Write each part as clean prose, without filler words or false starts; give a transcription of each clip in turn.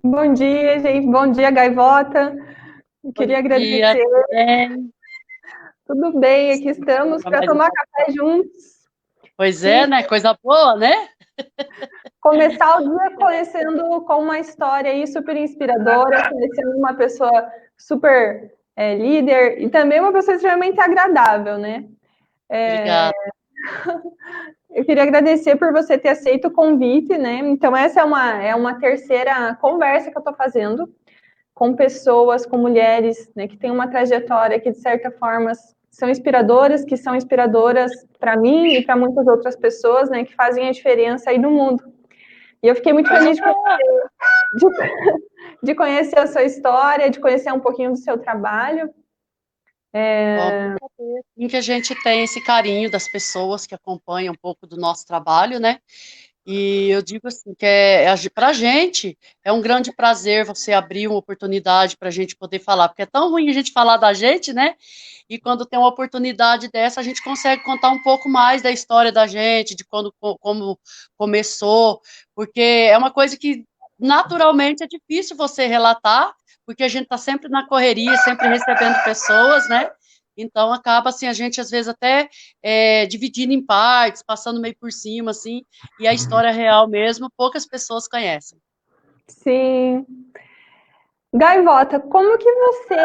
Bom dia, gente. Bom dia, Gaivota. Eu Bom queria dia, agradecer. tudo bem? Tudo bem, aqui estamos Para para mais um tomar café. café juntos Pois e é, né? Coisa boa, né? começar o dia conhecendo com uma história aí super inspiradora, conhecendo uma pessoa super líder e também uma pessoa extremamente agradável, né? Obrigada. Eu queria agradecer por você ter aceito o convite, né? Então, essa é uma terceira conversa que eu estou fazendo com pessoas, com mulheres, né, que têm uma trajetória que, de certa forma, são inspiradoras para mim e para muitas outras pessoas, né, que fazem a diferença aí no mundo. E eu fiquei muito Coisa feliz boa. de conhecer a sua história, de conhecer um pouquinho do seu trabalho. Vamos saber. Em que a gente tem esse carinho das pessoas que acompanham um pouco do nosso trabalho, né? E eu digo assim, que para a gente é um grande prazer você abrir uma oportunidade para a gente poder falar, porque é tão ruim a gente falar da gente, né? E quando tem uma oportunidade dessa, a gente consegue contar um pouco mais da história da gente, de como começou, porque é uma coisa que naturalmente é difícil você relatar, porque a gente está sempre na correria, sempre recebendo pessoas, né? Então acaba assim, a gente às vezes até dividindo em partes, passando meio por cima, assim, e a história real mesmo, poucas pessoas conhecem. Sim. Gaivota, como que você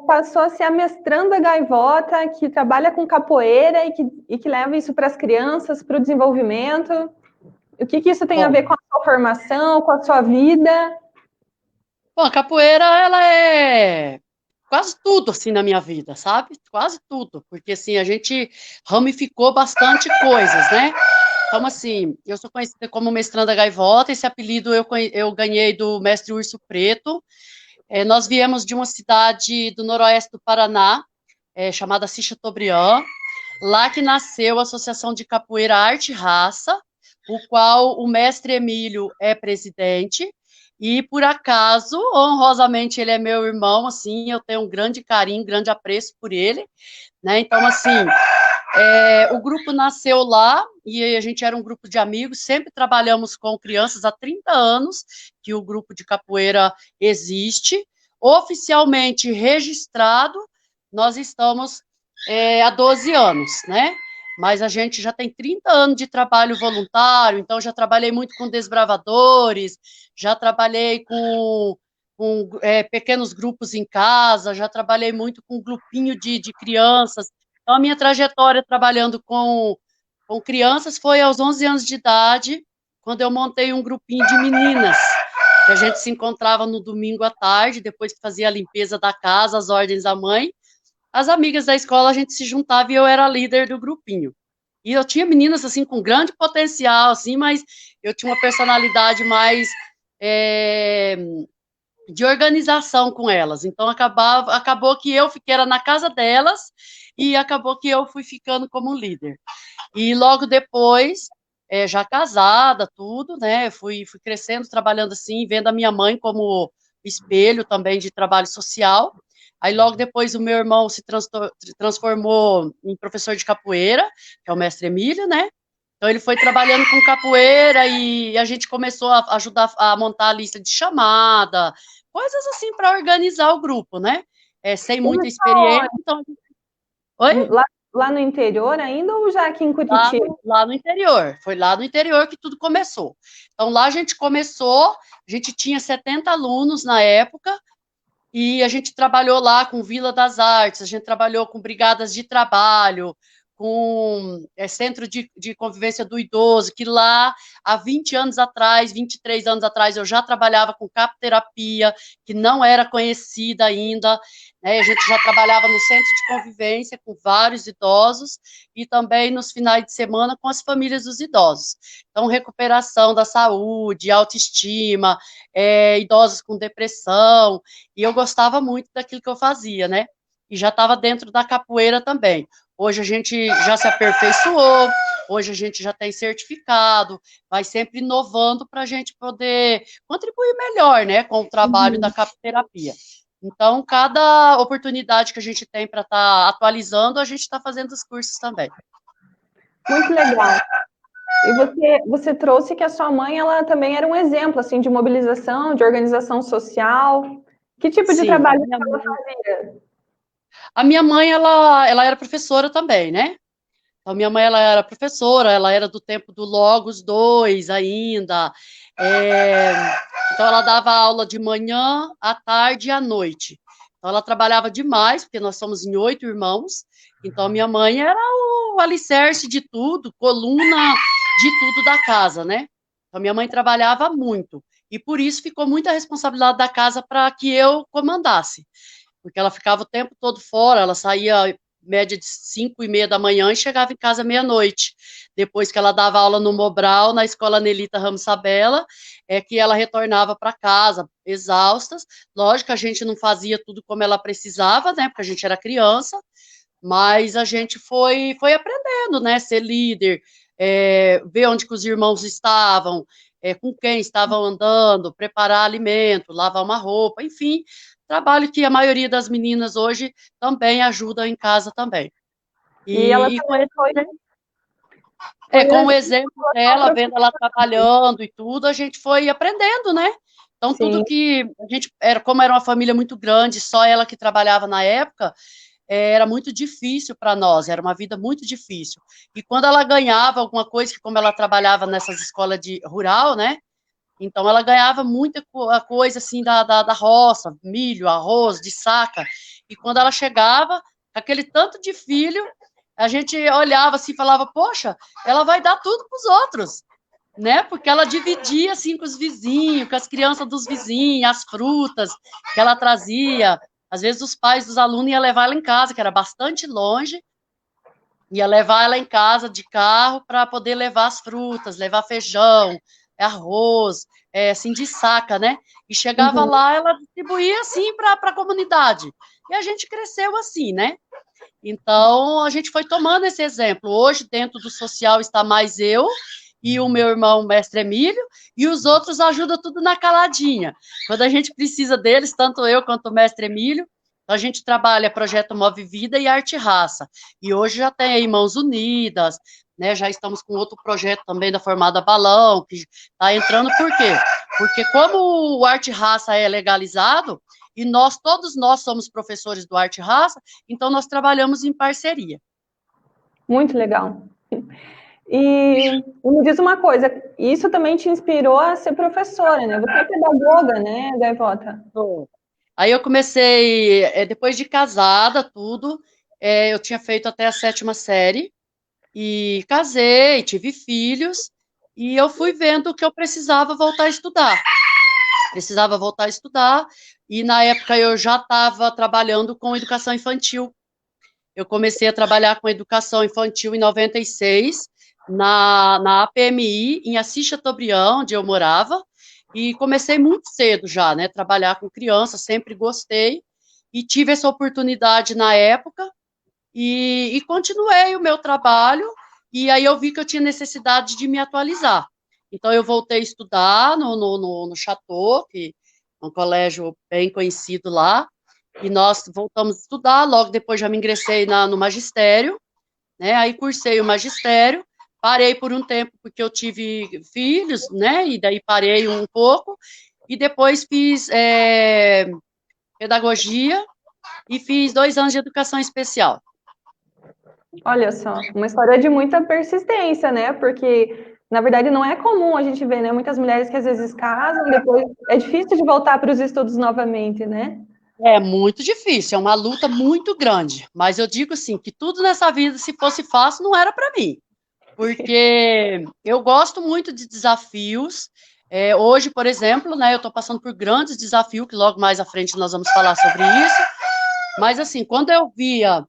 passou a ser a mestranda Gaivota, que trabalha com capoeira e que leva isso para as crianças, para o desenvolvimento? O que isso tem a Bom, ver com a sua formação, com a sua vida? bom, a capoeira, ela é quase tudo, assim, na minha vida, sabe? Quase tudo, porque, assim, a gente ramificou bastante coisas, né? Então, assim, eu sou conhecida como mestranda gaivota, esse apelido eu ganhei do mestre Urso Preto. Nós viemos de uma cidade do noroeste do Paraná, chamada Cis Chateaubriand, lá que nasceu a Associação de Capoeira Arte e Raça, o qual o mestre Emílio é presidente, e por acaso, honrosamente, ele é meu irmão, assim, eu tenho um grande carinho, grande apreço por ele, né? Então, assim, o grupo nasceu lá e a gente era um grupo de amigos, sempre trabalhamos com crianças há 30 anos que o grupo de capoeira existe. Oficialmente registrado, nós estamos há 12 anos, né? Mas a gente já tem 30 anos de trabalho voluntário, então já trabalhei muito com desbravadores, já trabalhei com pequenos grupos em casa, já trabalhei muito com um grupinho de crianças. Então, a minha trajetória trabalhando com crianças foi aos 11 anos de idade, quando eu montei um grupinho de meninas, que a gente se encontrava no domingo à tarde, depois que fazia a limpeza da casa, as ordens da mãe. As amigas da escola, a gente se juntava e eu era a líder do grupinho. E eu tinha meninas, assim, com grande potencial, assim, mas eu tinha uma personalidade mais é, de organização com elas. Então acabou que eu fiquei era na casa delas e acabou que eu fui ficando como líder. E logo depois, já casada, tudo, né? Fui crescendo, trabalhando assim, vendo a minha mãe como espelho também de trabalho social. Aí logo depois o meu irmão se transformou em professor de capoeira, que é o mestre Emílio, né? Então ele foi trabalhando com capoeira e a gente começou a ajudar a montar a lista de chamada, coisas assim para organizar o grupo, né? Sem muita experiência, então. Oi? Lá no interior ainda ou já aqui em Curitiba? Lá no interior. Foi lá no interior que tudo começou. Então, lá a gente começou, a gente tinha 70 alunos na época, e a gente trabalhou lá com Vila das Artes, a gente trabalhou com brigadas de trabalho, com centro de convivência do idoso, que lá há 20 anos atrás, 23 anos atrás, eu já trabalhava com capoterapia, que não era conhecida ainda, né? A gente já trabalhava no centro de convivência com vários idosos e também nos finais de semana com as famílias dos idosos. Então, recuperação da saúde, autoestima, idosos com depressão, e eu gostava muito daquilo que eu fazia, né? E já estava dentro da capoeira também. Hoje a gente já se aperfeiçoou, hoje a gente já tem certificado, vai sempre inovando para a gente poder contribuir melhor, né, com o trabalho da Uhum. capoterapia. Então, cada oportunidade que a gente tem para estar atualizando, a gente está fazendo os cursos também. Muito legal. E você trouxe que a sua mãe, ela também era um exemplo, assim, de mobilização, de organização social. Que tipo de Sim, trabalho ela fazia? a minha mãe, ela era professora também, né? Então, minha mãe, ela era professora, ela era do tempo do Logos 2 ainda. É, então, ela dava aula de manhã, à tarde e à noite. Então, ela trabalhava demais, porque nós somos em 8 irmãos. Então, minha mãe era o alicerce de tudo, coluna de tudo da casa, né? Então, minha mãe trabalhava muito. E por isso ficou muita responsabilidade da casa para que eu comandasse, porque ela ficava o tempo todo fora, ela saía média de 5:30 da manhã e chegava em casa meia-noite. Depois que ela dava aula no Mobral, na escola Nelita Ramos Sabella, é que ela retornava para casa, exaustas. Lógico que a gente não fazia tudo como ela precisava, né, porque a gente era criança, mas a gente foi aprendendo, né, ser líder, ver onde que os irmãos estavam, com quem estavam andando, preparar alimento, lavar uma roupa, enfim, trabalho que a maioria das meninas hoje também ajuda em casa também. E ela E também foi, foi um com o exemplo exemplo dela, para vendo ela trabalhando e tudo, a gente foi aprendendo, né? Então, tudo sim, que a gente era, como era uma família muito grande, só ela que trabalhava na época, era muito difícil para nós, era uma vida muito difícil. E quando ela ganhava alguma coisa, que como ela trabalhava nessas escolas de rural, né? Então ela ganhava muita coisa assim da roça, milho, arroz, de saca. E quando ela chegava, aquele tanto de filho, a gente olhava assim e falava, poxa, ela vai dar tudo para os outros, né? Porque ela dividia assim com os vizinhos, com as crianças dos vizinhos, as frutas que ela trazia. Às vezes os pais dos alunos iam levar ela em casa, que era bastante longe, ia levar ela em casa de carro para poder levar as frutas, levar feijão, arroz, assim, de saca, né? E chegava uhum. lá, ela distribuía assim para a comunidade. E a gente cresceu assim, né? Então, a gente foi tomando esse exemplo. Hoje, dentro do social, está mais eu e o meu irmão, o mestre Emílio, e os outros ajudam tudo na caladinha. Quando a gente precisa deles, tanto eu quanto o mestre Emílio, a gente trabalha projeto Move Vida e Arte Raça. E hoje já tem aí Mãos Unidas, né? Já estamos com outro projeto também da Formada Balão, que está entrando, por quê? Porque como o Arte Raça é legalizado, e todos nós somos professores do Arte Raça, então nós trabalhamos em parceria. Muito legal. E me diz uma coisa, isso também te inspirou a ser professora, né? Você é pedagoga, né, Gaivota? Aí eu comecei, depois de casada, tudo, eu tinha feito até a 7ª série, e casei, tive filhos, e eu fui vendo que eu precisava voltar a estudar. Precisava voltar a estudar, e na época eu já estava trabalhando com educação infantil. Eu comecei a trabalhar com educação infantil em 96, na APMI, em Assis Chateaubriand, onde eu morava, e comecei muito cedo já, né, trabalhar com crianças, sempre gostei, e tive essa oportunidade na época, e continuei o meu trabalho, e aí eu vi que eu tinha necessidade de me atualizar. Então, eu voltei a estudar no Chateau, que é um colégio bem conhecido lá, e nós voltamos a estudar, logo depois já me ingressei no magistério, né, aí cursei o magistério, parei por um tempo porque eu tive filhos, né, e daí parei um pouco, e depois fiz pedagogia e fiz 2 anos de educação especial. Olha só, uma história de muita persistência, né? Porque, na verdade, não é comum a gente ver, né? Muitas mulheres que às vezes casam, depois é difícil de voltar para os estudos novamente, né? É muito difícil, é uma luta muito grande, mas eu digo assim, que tudo nessa vida, se fosse fácil, não era para mim, porque eu gosto muito de desafios. Hoje, por exemplo, né, eu estou passando por grandes desafios, que logo mais à frente nós vamos falar sobre isso, mas assim, quando eu via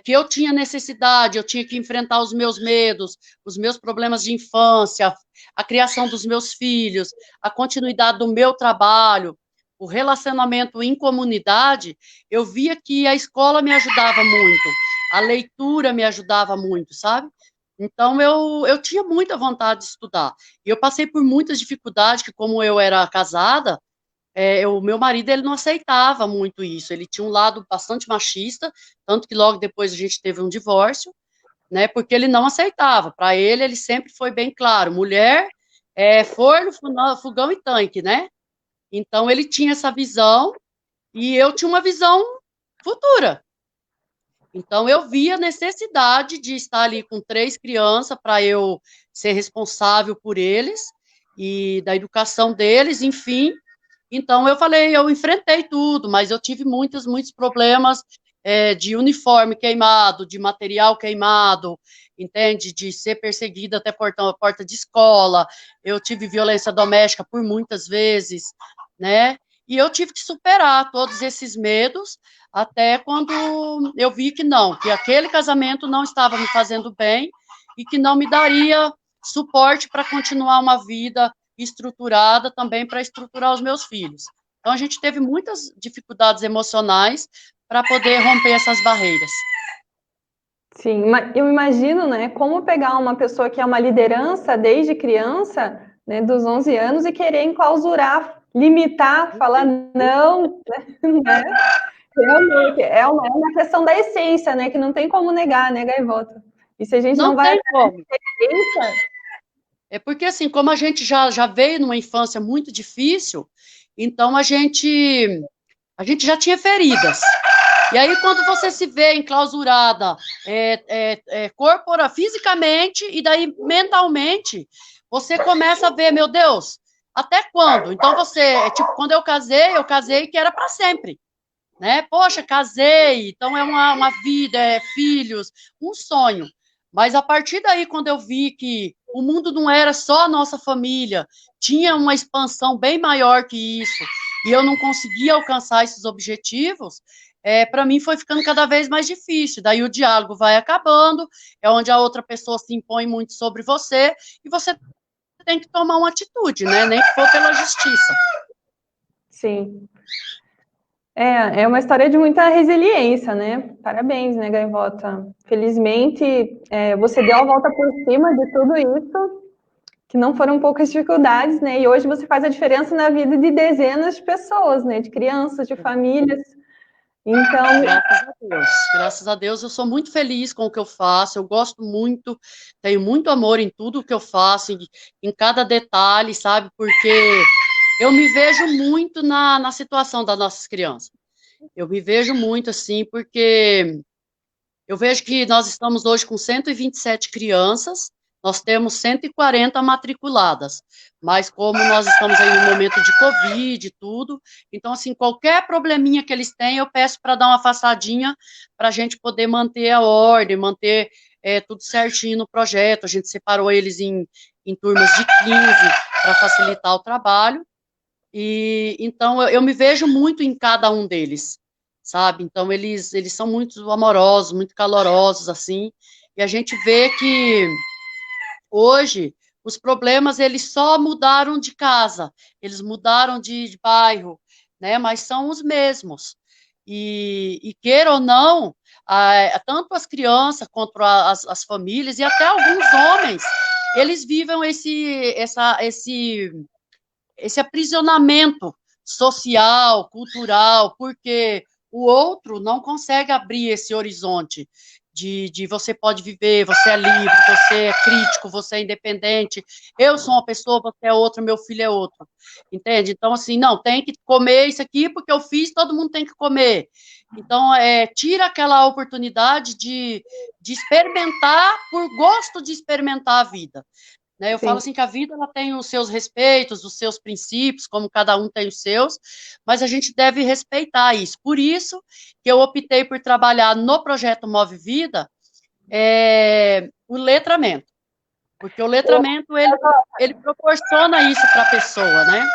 que eu tinha necessidade, eu tinha que enfrentar os meus medos, os meus problemas de infância, a criação dos meus filhos, a continuidade do meu trabalho, o relacionamento em comunidade, eu via que a escola me ajudava muito, a leitura me ajudava muito, sabe? Então, eu tinha muita vontade de estudar. E eu passei por muitas dificuldades, que como eu era casada, o meu marido, ele não aceitava muito isso, ele tinha um lado bastante machista, tanto que logo depois a gente teve um divórcio, né? Porque ele não aceitava. Para ele sempre foi bem claro: mulher é forno, fogão e tanque, né? Então ele tinha essa visão e eu tinha uma visão futura. Então eu via a necessidade de estar ali com 3 crianças para eu ser responsável por eles e da educação deles, enfim. Então eu falei, eu enfrentei tudo, mas eu tive muitos problemas de uniforme queimado, de material queimado, entende? De ser perseguida até porta de escola. Eu tive violência doméstica por muitas vezes, né? E eu tive que superar todos esses medos até quando eu vi que não, que aquele casamento não estava me fazendo bem e que não me daria suporte para continuar uma vida estruturada também para estruturar os meus filhos. Então, a gente teve muitas dificuldades emocionais para poder romper essas barreiras. Sim, eu imagino, né, como pegar uma pessoa que é uma liderança desde criança, né, dos 11 anos, e querer enclausurar, limitar, falar não, né? Realmente, é uma questão da essência, né, que não tem como negar, né, Gaivota? E se a gente não vai tem como. essência... É porque, assim, como a gente já veio numa infância muito difícil, então a gente já tinha feridas. E aí, quando você se vê enclausurada fisicamente e daí mentalmente, você começa a ver, meu Deus, até quando? Então tipo, quando eu casei que era para sempre, né? Poxa, casei, então é uma vida, filhos, um sonho. Mas a partir daí, quando eu vi que o mundo não era só a nossa família, tinha uma expansão bem maior que isso, e eu não conseguia alcançar esses objetivos, para mim foi ficando cada vez mais difícil. Daí o diálogo vai acabando, é onde a outra pessoa se impõe muito sobre você, e você tem que tomar uma atitude, né? Nem que for pela justiça. Sim. É uma história de muita resiliência, né? Parabéns, né, Gaivota? Felizmente, você deu a volta por cima de tudo isso, que não foram poucas dificuldades, né? E hoje você faz a diferença na vida de dezenas de pessoas, né? De crianças, de famílias. Então, graças a Deus, eu sou muito feliz com o que eu faço, eu gosto muito, tenho muito amor em tudo que eu faço, em cada detalhe, sabe? Porque eu me vejo muito na situação das nossas crianças. Eu me vejo muito assim, porque eu vejo que nós estamos hoje com 127 crianças, nós temos 140 matriculadas, mas como nós estamos aí no momento de Covid e tudo, então, assim, qualquer probleminha que eles têm, eu peço para dar uma afastadinha para a gente poder manter a ordem, manter tudo certinho no projeto. A gente separou eles em turmas de 15 para facilitar o trabalho, e então eu me vejo muito em cada um deles, sabe? Então eles são muito amorosos, muito calorosos, assim, e a gente vê que hoje os problemas eles só mudaram de casa, eles mudaram de bairro, né? Mas são os mesmos. E queira ou não, tanto as crianças quanto as famílias e até alguns homens, eles vivem esse aprisionamento social, cultural, porque o outro não consegue abrir esse horizonte de você pode viver, você é livre, você é crítico, você é independente, eu sou uma pessoa, você é outra, meu filho é outro, entende? Então, assim, não, tem que comer isso aqui porque eu fiz, todo mundo tem que comer. Então, tira aquela oportunidade de experimentar por gosto de experimentar a vida. Né? Eu falo assim que a vida ela tem os seus respeitos, os seus princípios, como cada um tem os seus, mas a gente deve respeitar isso. Por isso que eu optei por trabalhar no projeto Move Vida o letramento, porque o letramento ele proporciona isso para a pessoa, né?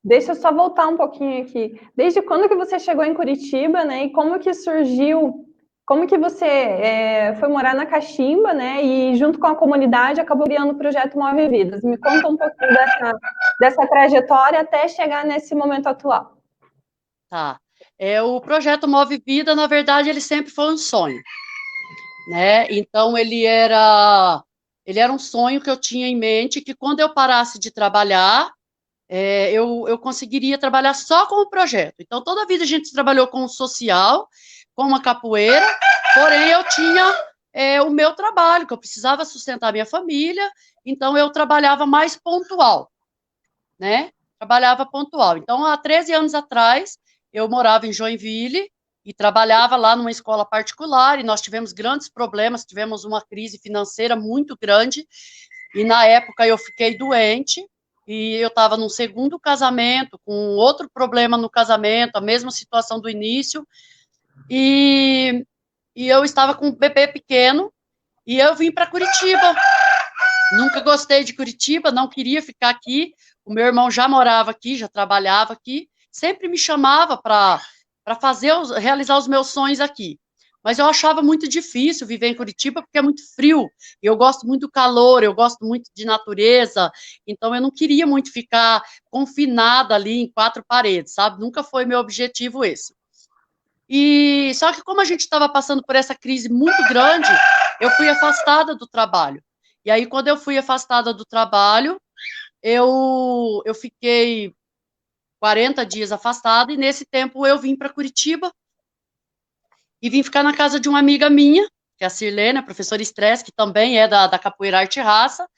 Deixa eu só voltar um pouquinho aqui. Desde quando que você chegou em Curitiba, né? E como que surgiu? Como que você foi morar na Caximba, né? E junto com a comunidade acabou criando o projeto Move Vidas. Me conta um pouquinho dessa trajetória até chegar nesse momento atual. Tá. O projeto Move Vida, na verdade, ele sempre foi um sonho, né? Então ele era um sonho que eu tinha em mente que quando eu parasse de trabalhar eu conseguiria trabalhar só com o projeto. Então, toda a vida a gente trabalhou com o social, com a capoeira, porém eu tinha o meu trabalho, que eu precisava sustentar minha família, então eu trabalhava mais pontual, né? Trabalhava pontual. Então, há 13 anos atrás, eu morava em Joinville e trabalhava lá numa escola particular, e nós tivemos grandes problemas, tivemos uma crise financeira muito grande, e na época eu fiquei doente, e eu estava num segundo casamento, com outro problema no casamento, a mesma situação do início, e, e eu estava com um bebê pequeno, e eu vim para Curitiba. Nunca gostei de Curitiba, não queria ficar aqui. O meu irmão já morava aqui, já trabalhava aqui, sempre me chamava para realizar os meus sonhos aqui. Mas eu achava muito difícil viver em Curitiba porque é muito frio. Eu gosto muito do calor, eu gosto muito de natureza, então eu não queria muito ficar confinada ali em quatro paredes, sabe? Nunca foi meu objetivo esse. E só que como a gente estava passando por essa crise muito grande, eu fui afastada do trabalho. E aí, quando eu fui afastada do trabalho, eu fiquei 40 dias afastada, e nesse tempo eu vim para Curitiba e vim ficar na casa de uma amiga minha, que é a Sirlene, a professora Estresse, que também é da Capoeira Arte e Raça,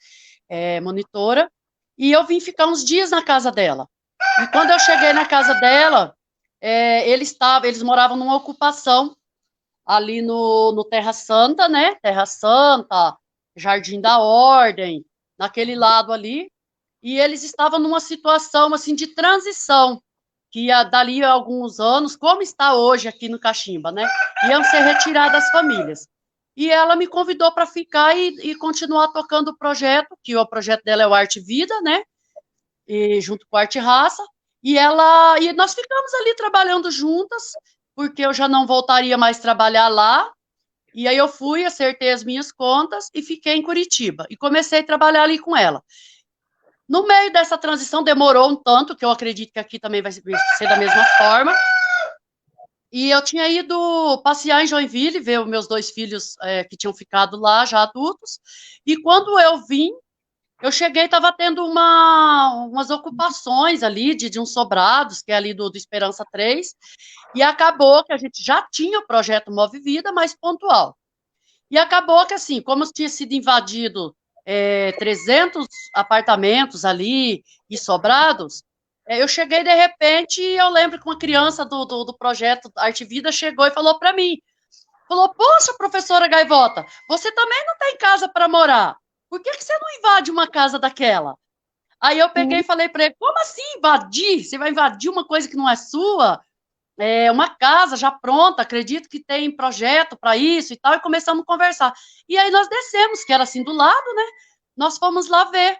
monitora, e eu vim ficar uns dias na casa dela. E quando eu cheguei na casa dela, eles moravam numa ocupação ali no Terra Santa, né? Terra Santa, Jardim da Ordem, naquele lado ali, e eles estavam numa situação assim de transição, que ia dali a alguns anos, como está hoje aqui no Caximba, né? Iam ser retiradas as famílias. E ela me convidou para ficar e continuar tocando o projeto, que o projeto dela é o Arte Vida, né? E junto com a Arte Raça. E nós ficamos ali trabalhando juntas, porque eu já não voltaria mais trabalhar lá. E aí eu fui, acertei as minhas contas e fiquei em Curitiba. E comecei a trabalhar ali com ela. No meio dessa transição, demorou um tanto, que eu acredito que aqui também vai ser da mesma forma. E eu tinha ido passear em Joinville, ver os meus dois filhos que tinham ficado lá, já adultos. E quando eu vim, eu cheguei, estava tendo umas ocupações ali de uns sobrados, que é ali do Esperança 3, e acabou que a gente já tinha o projeto Move Vida, mas pontual. E acabou que, assim, como tinha sido invadido 300 apartamentos ali e sobrados, eu cheguei de repente e eu lembro que uma criança do projeto Arte Vida chegou e falou para mim, falou, poxa, professora Gaivota, você também não tem casa para morar, por que você não invade uma casa daquela? Aí eu peguei e falei para ele, como assim invadir? Você vai invadir uma coisa que não é sua? Uma casa já pronta, acredito que tem projeto para isso e tal, e começamos a conversar. E aí nós descemos, que era assim do lado, né? Nós fomos lá ver.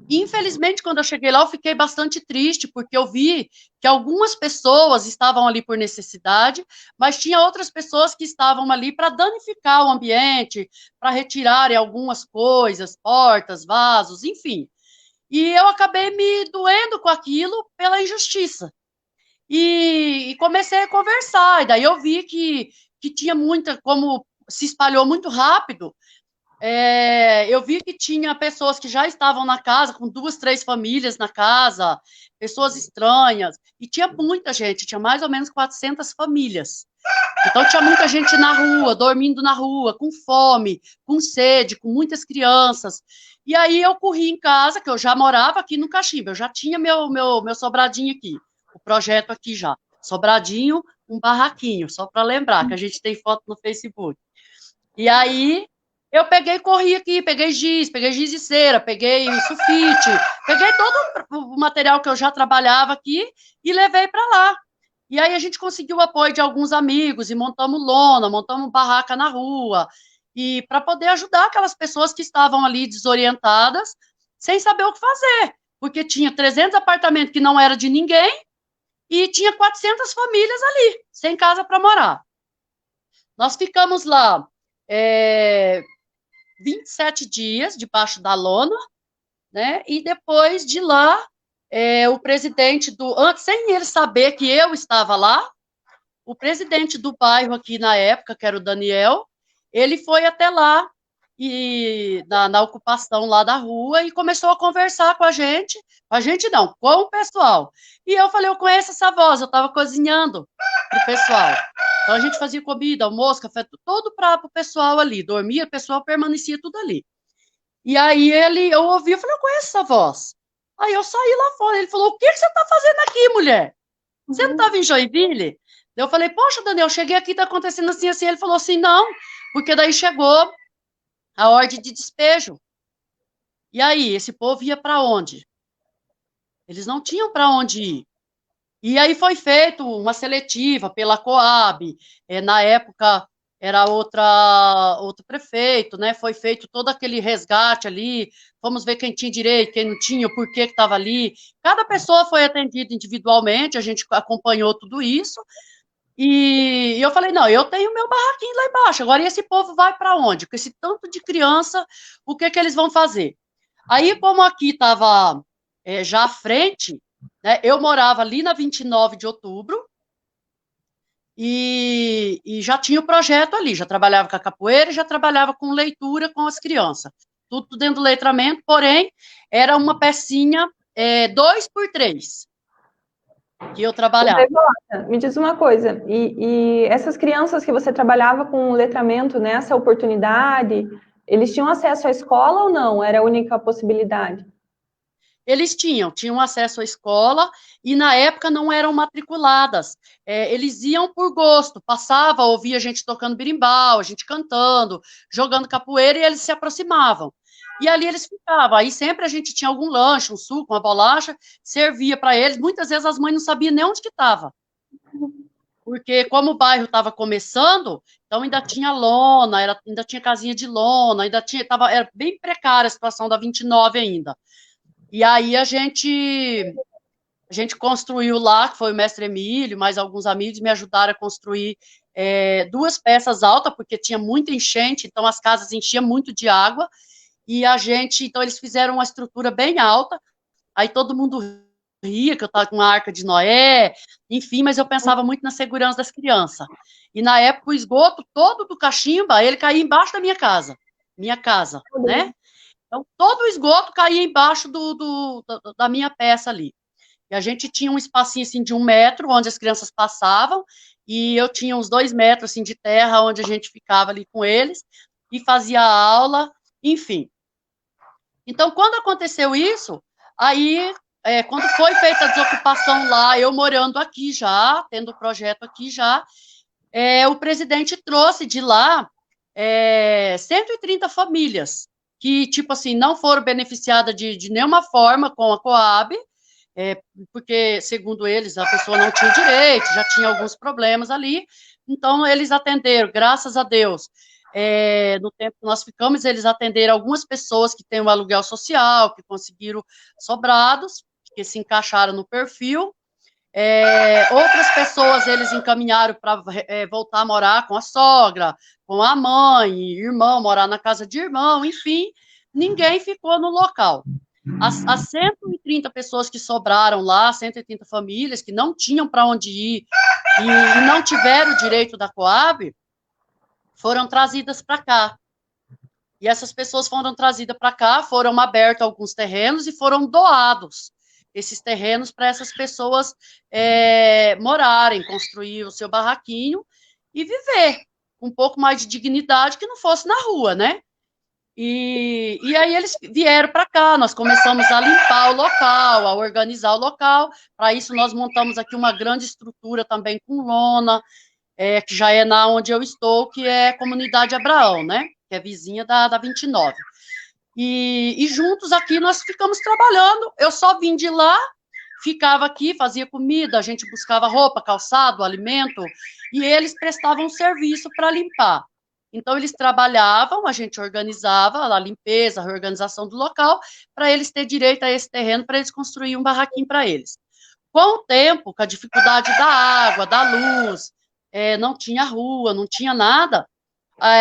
E, infelizmente, quando eu cheguei lá, eu fiquei bastante triste, porque eu vi que algumas pessoas estavam ali por necessidade, mas tinha outras pessoas que estavam ali para danificar o ambiente, para retirarem algumas coisas, portas, vasos, enfim. E eu acabei me doendo com aquilo pela injustiça. E comecei a conversar, e daí eu vi que tinha muita, como se espalhou muito rápido, eu vi que tinha pessoas que já estavam na casa, com 2, 3 famílias na casa, pessoas estranhas, e tinha muita gente, tinha mais ou menos 400 famílias. Então tinha muita gente na rua, dormindo na rua, com fome, com sede, com muitas crianças. E aí eu corri em casa, que eu já morava aqui no Caximba, eu já tinha meu sobradinho aqui, o projeto aqui já. Sobradinho, um barraquinho, só para lembrar, que a gente tem foto no Facebook. E aí eu peguei e corri aqui, peguei giz de cera, peguei sulfite, peguei todo o material que eu já trabalhava aqui e levei para lá. E aí a gente conseguiu o apoio de alguns amigos e montamos lona, montamos barraca na rua, e para poder ajudar aquelas pessoas que estavam ali desorientadas, sem saber o que fazer, porque tinha 300 apartamentos que não era de ninguém e tinha 400 famílias ali, sem casa para morar. Nós ficamos lá 27 dias debaixo da lona, né? E depois de lá, o presidente antes, sem ele saber que eu estava lá, o presidente do bairro aqui na época, que era o Daniel, ele foi até lá e na ocupação lá da rua, e começou a conversar com a gente não, com o pessoal. E eu falei, eu conheço essa voz, eu estava cozinhando pro pessoal. Então a gente fazia comida, almoço, café, tudo para o pessoal ali, dormia, o pessoal permanecia tudo ali. E aí eu ouvi, eu falei, eu conheço essa voz. Aí eu saí lá fora, ele falou, o que você está fazendo aqui, mulher? Você não estava em Joinville? Eu falei, poxa, Daniel, cheguei aqui, está acontecendo assim, assim. Ele falou assim, não, porque daí chegou a ordem de despejo. E aí, esse povo ia para onde? Eles não tinham para onde ir. E aí foi feito uma seletiva pela Coab, na época era outro prefeito, né? Foi feito todo aquele resgate ali, vamos ver quem tinha direito, quem não tinha, por que estava ali. Cada pessoa foi atendida individualmente, a gente acompanhou tudo isso. E eu falei, não, eu tenho meu barraquinho lá embaixo, agora e esse povo vai para onde? Com esse tanto de criança, o que que eles vão fazer? Aí, como aqui estava já à frente, né, eu morava ali na 29 de outubro e já tinha o projeto ali, já trabalhava com a capoeira e já trabalhava com leitura com as crianças. Tudo dentro do letramento, porém, era uma pecinha 2 por 3 que eu trabalhava. Me diz uma coisa, e essas crianças que você trabalhava com letramento nessa oportunidade, eles tinham acesso à escola ou não? Era a única possibilidade? Eles tinham acesso à escola e na época não eram matriculadas. Eles iam por gosto, passava, ouvia a gente tocando berimbau, a gente cantando, jogando capoeira e eles se aproximavam. E ali eles ficavam. Aí sempre a gente tinha algum lanche, um suco, uma bolacha, servia para eles. Muitas vezes as mães não sabiam nem onde que estava. Porque como o bairro estava começando, então ainda tinha lona, ainda tinha casinha de lona, era bem precária a situação da 29 ainda. E aí a gente construiu lá, que foi o mestre Emílio, mais alguns amigos me ajudaram a construir 2 peças altas, porque tinha muita enchente, então as casas enchiam muito de água, e então eles fizeram uma estrutura bem alta, aí todo mundo ria que eu estava com uma arca de Noé, enfim, mas eu pensava muito na segurança das crianças. E na época o esgoto todo do Caximba, ele caía embaixo da minha casa, né? Então, todo o esgoto caía embaixo da minha peça ali. E a gente tinha um espacinho, assim, de 1 metro, onde as crianças passavam, e eu tinha uns 2 metros, assim, de terra, onde a gente ficava ali com eles, e fazia aula, enfim. Então, quando aconteceu isso, aí, quando foi feita a desocupação lá, eu morando aqui já, tendo o projeto aqui já, o presidente trouxe de lá 130 famílias, que, tipo assim, não foram beneficiadas de nenhuma forma com a Coab, porque, segundo eles, a pessoa não tinha direito, já tinha alguns problemas ali, então eles atenderam, graças a Deus, no tempo que nós ficamos, eles atenderam algumas pessoas que têm o aluguel social, que conseguiram sobrados, que se encaixaram no perfil, outras pessoas eles encaminharam para voltar a morar com a sogra, com a mãe, irmão, morar na casa de irmão, enfim, ninguém ficou no local. As 130 pessoas que sobraram lá, 130 famílias que não tinham para onde ir e não tiveram o direito da Coab, foram trazidas para cá. E essas pessoas foram trazidas para cá, foram abertos alguns terrenos e foram doados esses terrenos para essas pessoas morarem, construir o seu barraquinho e viver com um pouco mais de dignidade que não fosse na rua, né? E aí eles vieram para cá, nós começamos a limpar o local, a organizar o local. Para isso nós montamos aqui uma grande estrutura também com lona, que já é na onde eu estou, que é a Comunidade Abraão, né? Que é vizinha da 29. E juntos aqui nós ficamos trabalhando. Eu só vim de lá, ficava aqui, fazia comida, a gente buscava roupa, calçado, alimento, e eles prestavam serviço para limpar. Então, eles trabalhavam, a gente organizava a limpeza, a reorganização do local, para eles terem direito a esse terreno, para eles construírem um barraquinho para eles. Com o tempo, com a dificuldade da água, da luz, não tinha rua, não tinha nada,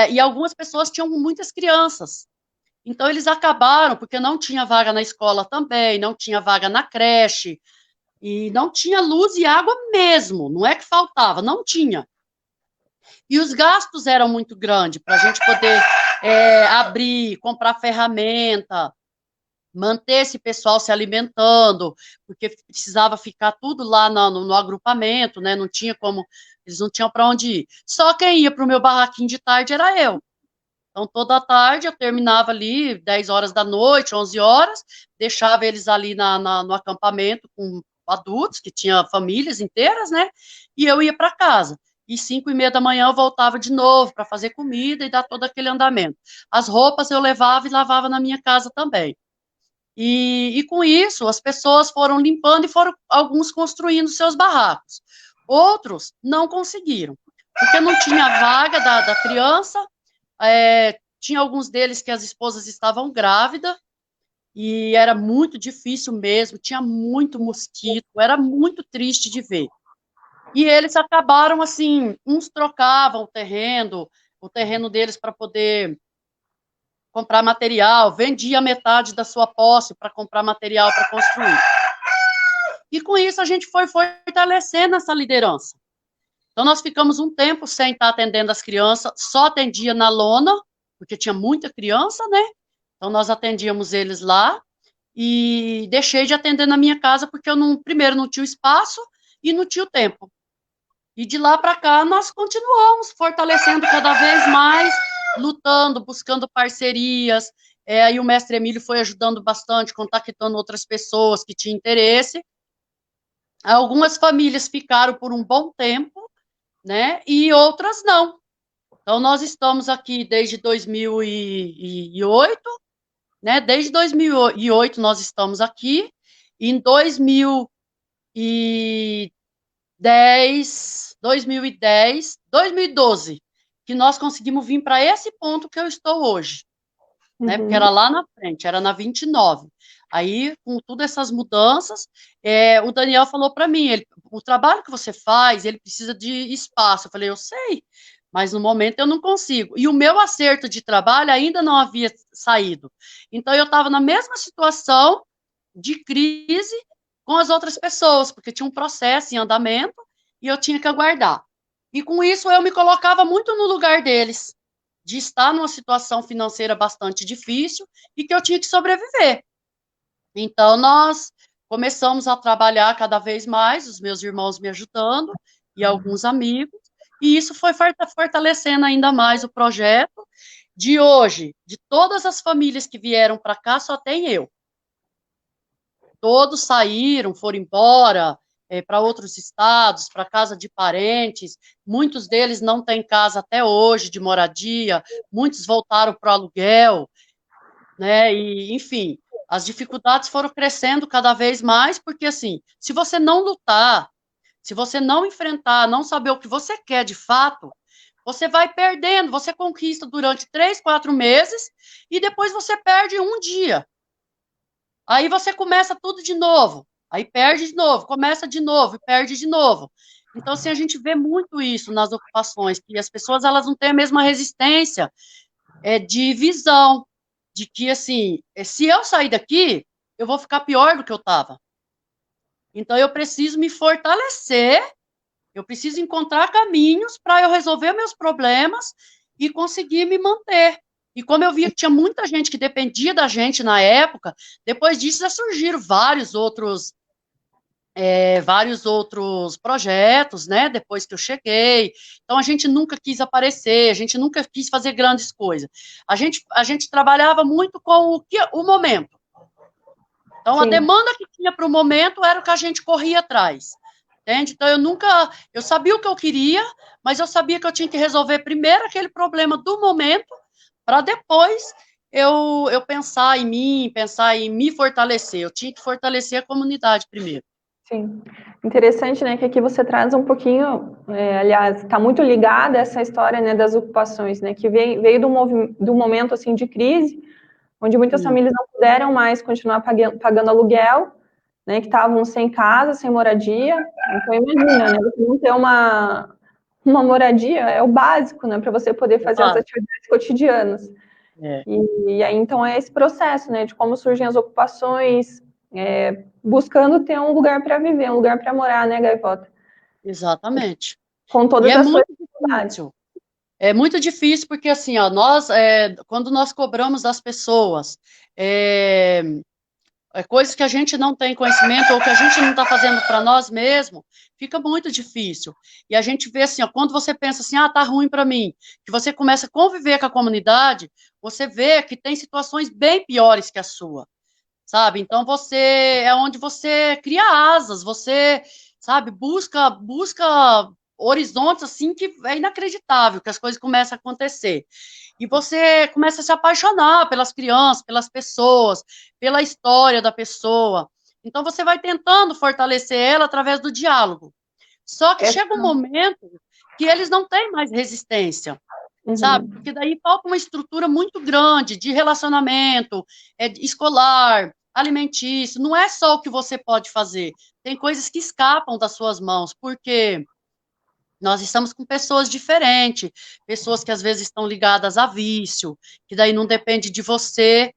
e algumas pessoas tinham muitas crianças. Então, eles acabaram, porque não tinha vaga na escola também, não tinha vaga na creche, e não tinha luz e água mesmo, não é que faltava, não tinha. E os gastos eram muito grandes para a gente poder abrir, comprar ferramenta, manter esse pessoal se alimentando, porque precisava ficar tudo lá no agrupamento, né? Não tinha como, eles não tinham para onde ir. Só quem ia para o meu barraquinho de tarde era eu. Então, toda tarde eu terminava ali 10 horas da noite, 11 horas, deixava eles ali no acampamento com adultos, que tinha famílias inteiras, né? E eu ia para casa. E 5:30 da manhã eu voltava de novo para fazer comida e dar todo aquele andamento. As roupas eu levava e lavava na minha casa também. E com isso, as pessoas foram limpando e foram alguns construindo seus barracos. Outros não conseguiram, porque não tinha vaga da criança, tinha alguns deles que as esposas estavam grávidas, e era muito difícil mesmo, tinha muito mosquito, era muito triste de ver. E eles acabaram assim, uns trocavam o terreno deles para poder comprar material, vendia metade da sua posse para comprar material para construir. E com isso a gente foi fortalecendo essa liderança. Então nós ficamos um tempo sem estar atendendo as crianças, só atendia na lona, porque tinha muita criança, né? Então nós atendíamos eles lá e deixei de atender na minha casa porque eu não, primeiro não tinha o espaço e não tinha o tempo. E de lá para cá nós continuamos fortalecendo cada vez mais, lutando, buscando parcerias. Aí o mestre Emílio foi ajudando bastante, contactando outras pessoas que tinham interesse. Algumas famílias ficaram por um bom tempo, né? E outras não. Então nós estamos aqui desde 2008, né? Desde 2008 nós estamos aqui. Em 2012, que nós conseguimos vir para esse ponto que eu estou hoje, né? Porque era lá na frente, era na 29. Aí, com todas essas mudanças, o Daniel falou para mim, o trabalho que você faz, ele precisa de espaço. Eu falei, eu sei, mas no momento eu não consigo. E o meu acerto de trabalho ainda não havia saído. Então, eu estava na mesma situação de crise com as outras pessoas, porque tinha um processo em andamento e eu tinha que aguardar. E com isso eu me colocava muito no lugar deles, de estar numa situação financeira bastante difícil e que eu tinha que sobreviver. Então nós começamos a trabalhar cada vez mais, os meus irmãos me ajudando e alguns amigos, e isso foi fortalecendo ainda mais o projeto. De hoje, de todas as famílias que vieram para cá, só tem eu. Todos saíram, foram embora para outros estados, para casa de parentes. Muitos deles não têm casa até hoje de moradia, muitos voltaram para o aluguel, né? E, enfim, as dificuldades foram crescendo cada vez mais, porque assim, se você não lutar, se você não enfrentar, não saber o que você quer de fato, você vai perdendo, você conquista durante 3, 4 meses e depois você perde um dia. Aí você começa tudo de novo, aí perde de novo, começa de novo e perde de novo. Então, assim, a gente vê muito isso nas ocupações, que as pessoas elas não têm a mesma resistência de visão, de que, assim, se eu sair daqui, eu vou ficar pior do que eu estava. Então, eu preciso me fortalecer, eu preciso encontrar caminhos para eu resolver meus problemas e conseguir me manter. E como eu via que tinha muita gente que dependia da gente na época, depois disso já surgiram vários outros projetos, né, depois que eu cheguei. Então, a gente nunca quis aparecer, a gente nunca quis fazer grandes coisas. A gente trabalhava muito com o momento. Então, a demanda que tinha para o momento era o que a gente corria atrás. Entende? Então, eu sabia o que eu queria, mas eu sabia que eu tinha que resolver primeiro aquele problema do momento, para depois eu pensar em mim, pensar em me fortalecer. Eu tinha que fortalecer a comunidade primeiro. Sim, interessante, né, que aqui você traz um pouquinho, aliás, está muito ligada a essa história, né, das ocupações, né, que veio do momento, assim, de crise, onde muitas famílias não puderam mais continuar pagando aluguel, né, que estavam sem casa, sem moradia. Então, imagina, né, você não ter uma moradia é o básico, né, para você poder fazer as atividades cotidianas. E aí, então, é esse processo, né, de como surgem as ocupações, buscando ter um lugar para viver, um lugar para morar, né, Gaivota? Exatamente. Com todas as suas dificuldades. É muito difícil porque, assim, ó, quando nós cobramos das pessoas, é, coisas que a gente não tem conhecimento ou que a gente não está fazendo para nós mesmos, fica muito difícil. E a gente vê assim, ó, quando você pensa assim, tá ruim para mim, que você começa a conviver com a comunidade, você vê que tem situações bem piores que a sua, sabe? Então você é onde você cria asas, você, sabe, busca horizontes assim que é inacreditável que as coisas começam a acontecer. E você começa a se apaixonar pelas crianças, pelas pessoas, pela história da pessoa. Então você vai tentando fortalecer ela através do diálogo. Só que chega um momento que eles não têm mais resistência, sabe? Porque daí falta uma estrutura muito grande de relacionamento, escolar, alimentício. Não é só o que você pode fazer. Tem coisas que escapam das suas mãos, porque nós estamos com pessoas diferentes, pessoas que às vezes estão ligadas a vício, que daí não depende de você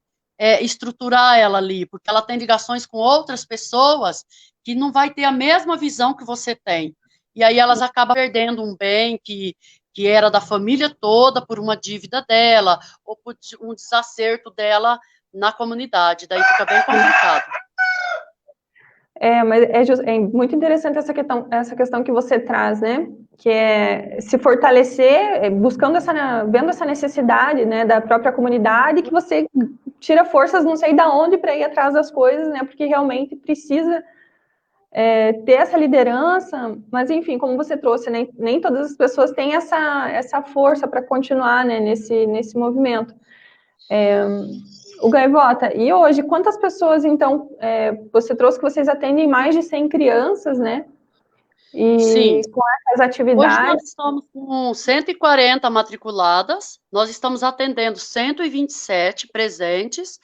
estruturar ela ali, porque ela tem ligações com outras pessoas que não vai ter a mesma visão que você tem. E aí elas acabam perdendo um bem que era da família toda por uma dívida dela, ou por um desacerto dela na comunidade. Daí fica bem complicado. Mas é muito interessante essa questão que você traz, né? Que é se fortalecer, vendo essa necessidade, né, da própria comunidade, que você tira forças não sei da onde para ir atrás das coisas, né? Porque realmente precisa ter essa liderança, mas enfim, como você trouxe, né, nem todas as pessoas têm essa força para continuar, né, nesse movimento. O Gaivota, e hoje, quantas pessoas, então, você trouxe que vocês atendem mais de 100 crianças, né? E Sim. com essas atividades... Hoje nós estamos com 140 matriculadas, nós estamos atendendo 127 presentes,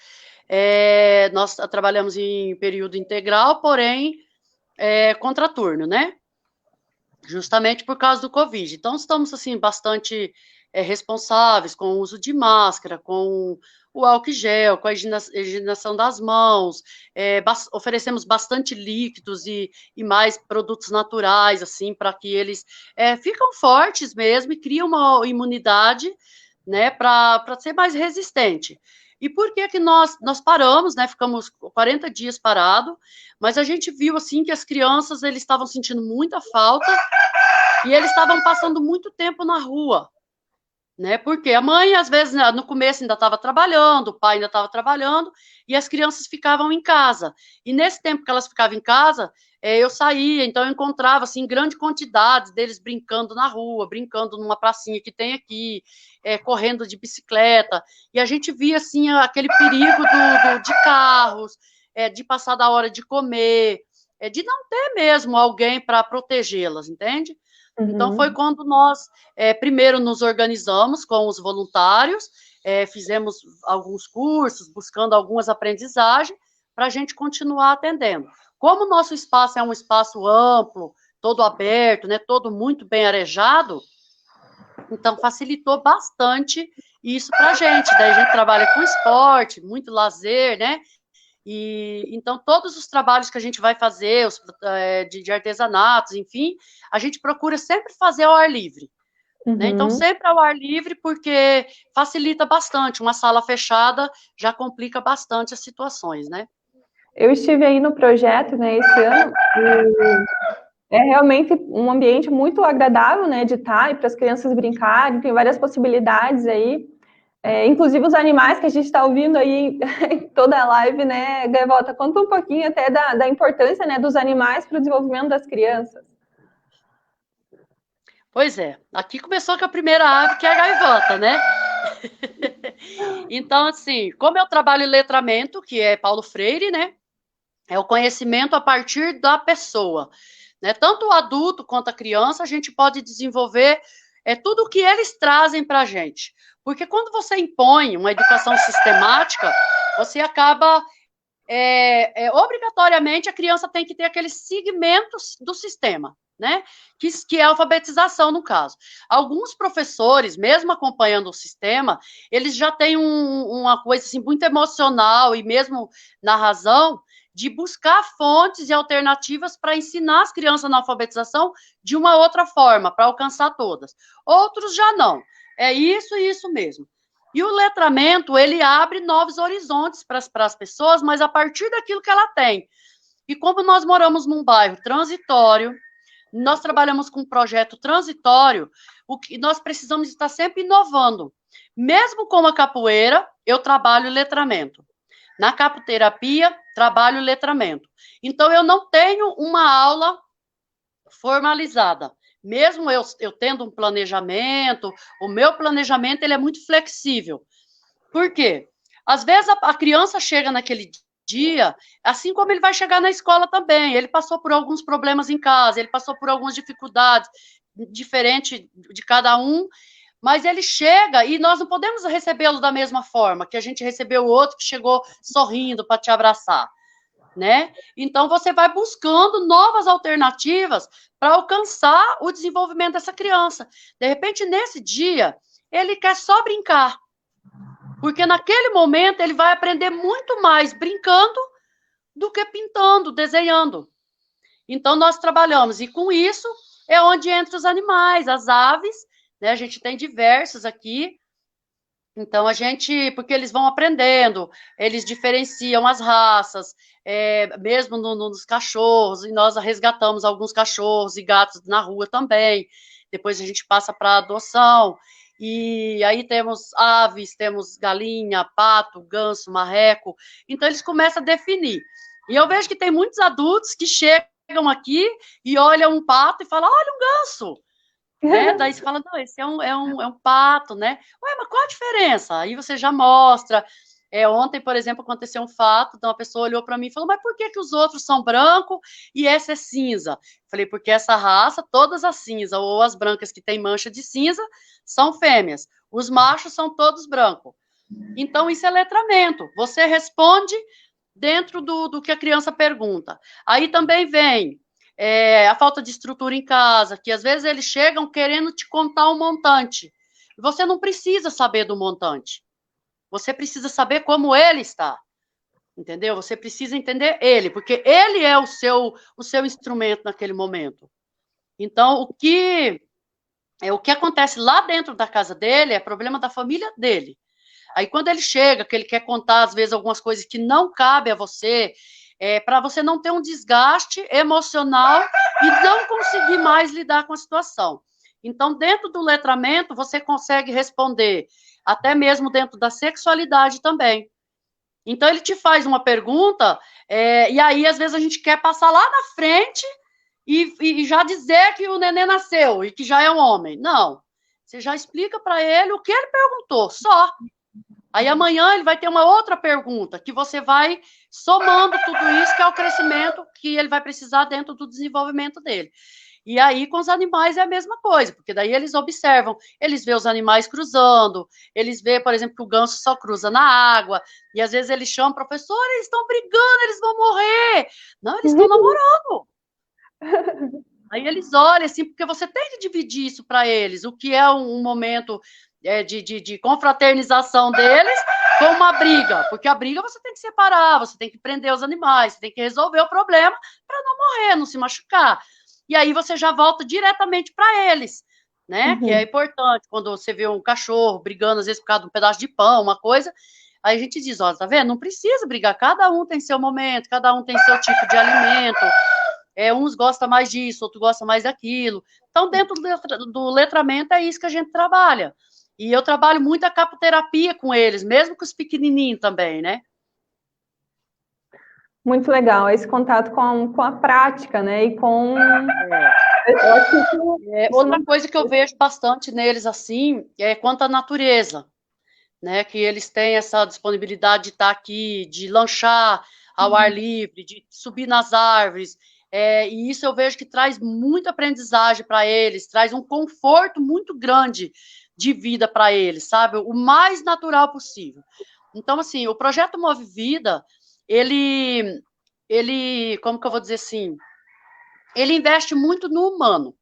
nós trabalhamos em período integral, porém, contraturno, né? Justamente por causa do Covid. Então, estamos, assim, bastante responsáveis com o uso de máscara, com o álcool gel, com a higienização das mãos, oferecemos bastante líquidos e mais produtos naturais, assim, para que eles ficam fortes mesmo e criam uma imunidade, né, para ser mais resistente. E por que que nós paramos, né, ficamos 40 dias parado, mas a gente viu, assim, que as crianças, eles estavam sentindo muita falta e eles estavam passando muito tempo na rua, né? Porque a mãe, às vezes, no começo ainda estava trabalhando, o pai ainda estava trabalhando, e as crianças ficavam em casa. E nesse tempo que elas ficavam em casa, eu saía, então eu encontrava, assim, grande quantidade deles brincando na rua, brincando numa pracinha que tem aqui, correndo de bicicleta, e a gente via, assim, aquele perigo de carros, de passar da hora de comer, de não ter mesmo alguém para protegê-las, entende? Então, foi quando nós, primeiro, nos organizamos com os voluntários, fizemos alguns cursos, buscando algumas aprendizagens, para a gente continuar atendendo. Como o nosso espaço é um espaço amplo, todo aberto, né, todo muito bem arejado, então facilitou bastante isso para a gente. Daí a gente trabalha com esporte, muito lazer, né? E então todos os trabalhos que a gente vai fazer, de artesanatos, enfim, a gente procura sempre fazer ao ar livre. Né? Então, sempre ao ar livre, porque facilita bastante. Uma sala fechada já complica bastante as situações, né? Eu estive aí no projeto, né, esse ano, e é realmente um ambiente muito agradável, né, de estar, e para as crianças brincarem, tem várias possibilidades aí. Inclusive os animais que a gente está ouvindo aí em toda a live, né, Gaivota? Conta um pouquinho até da importância, né, dos animais para o desenvolvimento das crianças. Pois é, aqui começou com a primeira ave, que é a gaivota, né? Então, assim, como eu trabalho em letramento, que é Paulo Freire, né? É o conhecimento a partir da pessoa, né? Tanto o adulto quanto a criança, a gente pode desenvolver tudo o que eles trazem para a gente. Porque quando você impõe uma educação sistemática, você acaba obrigatoriamente a criança tem que ter aqueles segmentos do sistema, né? Que é a alfabetização, no caso. Alguns professores, mesmo acompanhando o sistema, eles já têm uma coisa assim, muito emocional e mesmo na razão de buscar fontes e alternativas para ensinar as crianças na alfabetização de uma outra forma, para alcançar todas. Outros já não. é isso mesmo. E o letramento, ele abre novos horizontes para as pessoas, mas a partir daquilo que ela tem. E como nós moramos num bairro transitório, nós trabalhamos com um projeto transitório, o que nós precisamos estar sempre inovando. Mesmo com a capoeira, eu trabalho letramento. Na capoterapia, trabalho letramento. Então, eu não tenho uma aula formalizada. Mesmo eu tendo um planejamento, o meu planejamento ele é muito flexível. Por quê? Às vezes a criança chega naquele dia, assim como ele vai chegar na escola também. Ele passou por alguns problemas em casa, ele passou por algumas dificuldades, diferente de cada um, mas ele chega e nós não podemos recebê-lo da mesma forma que a gente recebeu o outro que chegou sorrindo para te abraçar, né? Então você vai buscando novas alternativas para alcançar o desenvolvimento dessa criança. De repente, nesse dia, ele quer só brincar. Porque naquele momento ele vai aprender muito mais brincando do que pintando, desenhando. Então nós trabalhamos, e com isso é onde entram os animais, as aves, né? A gente tem diversos aqui. Então porque eles vão aprendendo, eles diferenciam as raças, mesmo nos cachorros, e nós resgatamos alguns cachorros e gatos na rua também. Depois a gente passa para adoção. E aí temos aves, temos galinha, pato, ganso, marreco. Então, eles começam a definir. E eu vejo que tem muitos adultos que chegam aqui e olham um pato e falam, olha um ganso. Né? Daí você fala, não, esse é um pato, né? Ué, mas qual a diferença? Aí você já mostra. Ontem, por exemplo, aconteceu um fato, então a pessoa olhou para mim e falou, mas por que os outros são branco e essa é cinza? Falei, porque essa raça, todas as cinzas, ou as brancas que tem mancha de cinza, são fêmeas. Os machos são todos brancos. Então, isso é letramento. Você responde dentro do que a criança pergunta. Aí também vem a falta de estrutura em casa, que às vezes eles chegam querendo te contar um montante. Você não precisa saber do montante. Você precisa saber como ele está, entendeu? Você precisa entender ele, porque ele é o seu instrumento naquele momento. Então, o que acontece lá dentro da casa dele é problema da família dele. Aí, quando ele chega, que ele quer contar, às vezes, algumas coisas que não cabem a você, para você não ter um desgaste emocional e não conseguir mais lidar com a situação. Então, dentro do letramento, você consegue responder até mesmo dentro da sexualidade também. Então, ele te faz uma pergunta, e aí, às vezes, a gente quer passar lá na frente e já dizer que o neném nasceu e que já é um homem. Não. Você já explica para ele o que ele perguntou, só. Aí, amanhã, ele vai ter uma outra pergunta, que você vai somando tudo isso, que é o crescimento que ele vai precisar dentro do desenvolvimento dele. E aí, com os animais, é a mesma coisa, porque daí eles observam, eles vê os animais cruzando, eles vê, por exemplo, que o ganso só cruza na água, e às vezes eles chamam, professor, eles estão brigando, eles vão morrer. Não, eles estão namorando. Aí eles olham assim, porque você tem que dividir isso para eles, o que é um momento de confraternização deles com uma briga, porque a briga você tem que separar, você tem que prender os animais, você tem que resolver o problema para não morrer, não se machucar. E aí você já volta diretamente para eles, né? Uhum. Que é importante, quando você vê um cachorro brigando, às vezes por causa de um pedaço de pão, uma coisa, aí a gente diz, ó, tá vendo? Não precisa brigar, cada um tem seu momento, cada um tem seu tipo de alimento, uns gostam mais disso, outros gostam mais daquilo. Então, dentro do letramento, é isso que a gente trabalha. E eu trabalho muito a capoterapia com eles, mesmo com os pequenininhos também, né? Muito legal, esse contato com a prática, né? E com... outra coisa que eu vejo bastante neles, assim, é quanto à natureza, né? Que eles têm essa disponibilidade de estar aqui, de lanchar ao ar livre, de subir nas árvores, e isso eu vejo que traz muita aprendizagem para eles, traz um conforto muito grande de vida para eles, sabe? O mais natural possível. Então, assim, o projeto Move Vida, ele, como que eu vou dizer assim, ele investe muito no humano.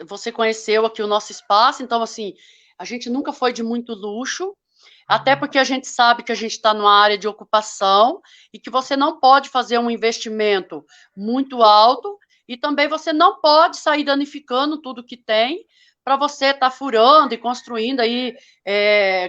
Você conheceu aqui o nosso espaço, então, assim, a gente nunca foi de muito luxo, até porque a gente sabe que a gente está numa área de ocupação e que você não pode fazer um investimento muito alto e também você não pode sair danificando tudo que tem, para você estar furando e construindo aí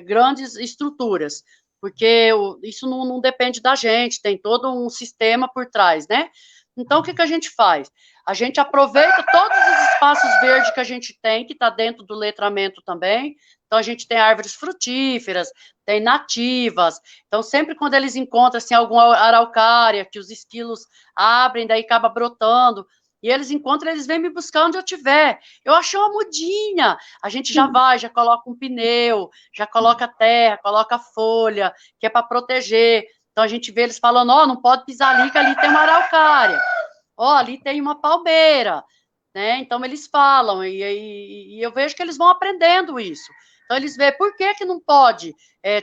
grandes estruturas, porque isso não depende da gente, tem todo um sistema por trás, né? Então, o que a gente faz? A gente aproveita todos os espaços verdes que a gente tem, que está dentro do letramento também. Então, a gente tem árvores frutíferas, tem nativas. Então, sempre quando eles encontram assim, alguma araucária, que os esquilos abrem, daí acaba brotando, e eles encontram, eles vêm me buscar onde eu estiver. Eu achei uma mudinha. A gente já vai, já coloca um pneu, já coloca terra, coloca folha, que é para proteger. Então a gente vê eles falando, ó, não pode pisar ali, que ali tem uma araucária. Ó, ali tem uma palmeira, né? Então eles falam, e eu vejo que eles vão aprendendo isso. Então eles veem, por que que não pode?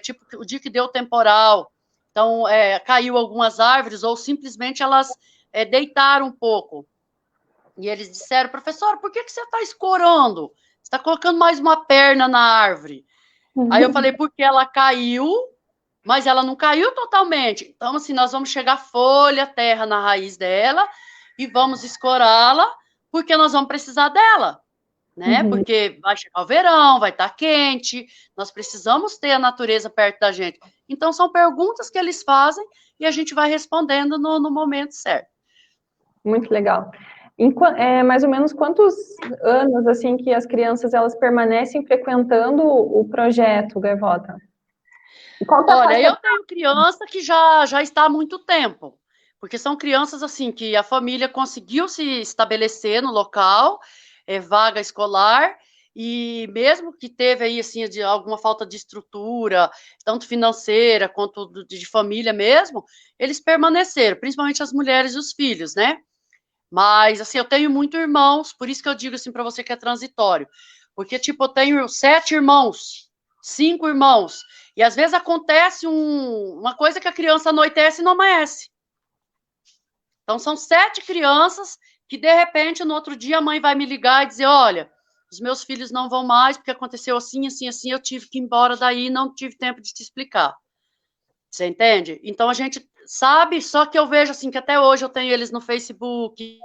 Tipo, o dia que deu temporal, então caiu algumas árvores, ou simplesmente elas deitaram um pouco. E eles disseram, professor, por que que você está escorando? Você está colocando mais uma perna na árvore. Aí eu falei, porque ela caiu, mas ela não caiu totalmente. Então, assim, nós vamos chegar folha, terra na raiz dela e vamos escorá-la, porque nós vamos precisar dela, né? Porque vai chegar o verão, vai estar quente, nós precisamos ter a natureza perto da gente. Então, são perguntas que eles fazem e a gente vai respondendo no momento certo. Muito legal. Mais ou menos quantos anos, assim, que as crianças, elas permanecem frequentando o projeto, Gaivota? Olha, eu tenho criança que já está há muito tempo, porque são crianças, assim, que a família conseguiu se estabelecer no local, vaga escolar, e mesmo que teve aí, assim, alguma falta de estrutura, tanto financeira quanto de família mesmo, eles permaneceram, principalmente as mulheres e os filhos, né? Mas, assim, eu tenho muitos irmãos, por isso que eu digo, assim, para você que é transitório. Porque, tipo, eu tenho 7 irmãos, 5 irmãos, e às vezes acontece uma coisa que a criança anoitece e não amanhece. Então, são 7 crianças que, de repente, no outro dia, a mãe vai me ligar e dizer, olha, os meus filhos não vão mais porque aconteceu assim, assim, assim, eu tive que ir embora daí e não tive tempo de te explicar. Você entende? Então, a gente sabe, só que eu vejo, assim, que até hoje eu tenho eles no Facebook,